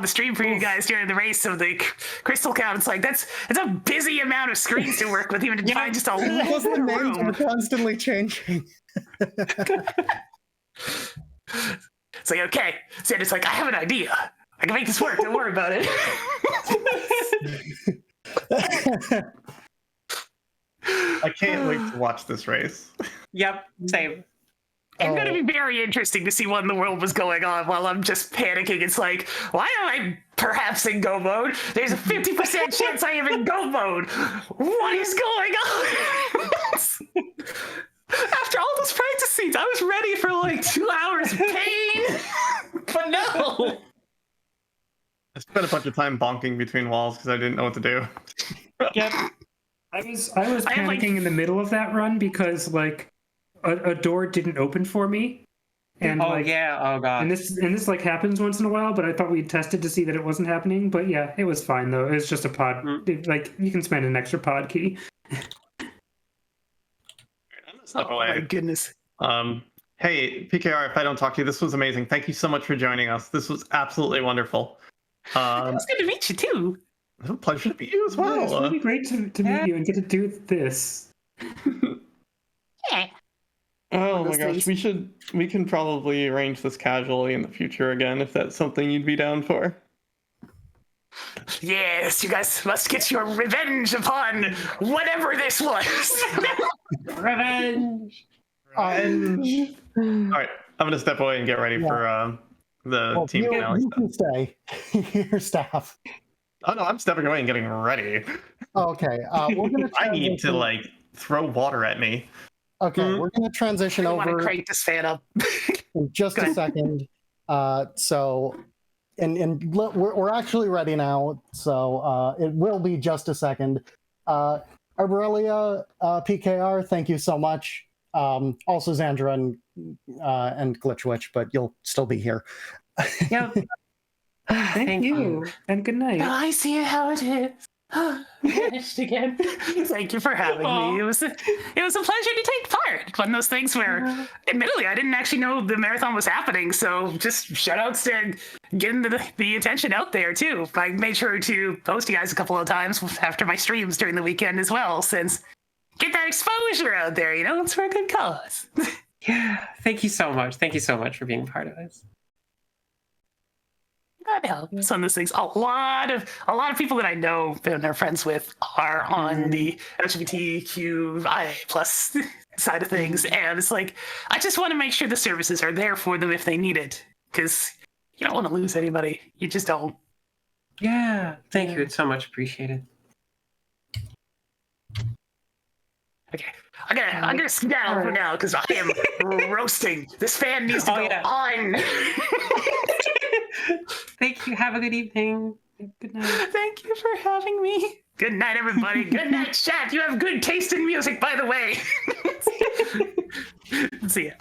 stream for you guys during the race of the crystal count. It's like it's a busy amount of screens to work with, even to find just a Because the little names are room. constantly changing. It's like, okay, so it's like, I have an idea. I can make this work. Don't worry about it. I can't wait to watch this race. Yep, same. It's going to be very interesting to see what in the world was going on while I'm just panicking. It's like, why am I perhaps in go mode? There's a 50% chance I am in go mode. What is going on? After all those practice scenes, I was ready for like 2 hours of pain. But no. I spent a bunch of time bonking between walls because I didn't know what to do. Yep. I was panicking in the middle of that run because like a door didn't open for me, and oh god. and this like happens once in a while. But I thought we'd tested to see that it wasn't happening. But yeah, it was fine though. It was just a pod. Like you can spend an extra pod key. Step Oh away. my goodness. Hey, PKR, if I don't talk to you, this was amazing. Thank you so much for joining us. This was absolutely wonderful. It's good to meet you too. It's a pleasure to meet you as well. Yeah, it's really great to meet you and get to do this. Yeah. Oh my those gosh, things. we can probably arrange this casually in the future again if that's something you'd be down for. Yes, you guys must get your revenge upon whatever this was. Revenge. All right, I'm gonna step away and get ready for the team finale. You can stay. Your staff. Oh no, I'm stepping away and getting ready. Okay. We're gonna I need to transition- like throw water at me. Okay, we're gonna transition I want to over crank this fan up. in just Go a ahead. second. So we're actually ready now, so it will be just a second. Arborelia, PKR, thank you so much. Also Zandra and gliitchwiitch, but you'll still be here. Yep. Thank you, and good night. I see how it is. Vanished again. Thank you for having me. It was a pleasure to take part. One of those things where, admittedly, I didn't actually know the marathon was happening. So just shout outs to getting the attention out there too. I made sure to post you guys a couple of times after my streams during the weekend as well, since get that exposure out there. You know, it's for a good cause. Yeah. Thank you so much. Thank you so much for being part of this. God help. Some of those things. A lot of people that I know and are friends with are on the LGBTQI plus side of things, and it's like I just want to make sure the services are there for them if they need it, because you don't want to lose anybody. You just don't. Yeah. Thank you. It's so much appreciated. Okay, I'm gonna skedaddle for now because I am roasting. This fan needs to go on. Thank you. Have a good evening. Good night. Thank you for having me. Good night, everybody. Good night, chat. You have good taste in music, by the way. See ya.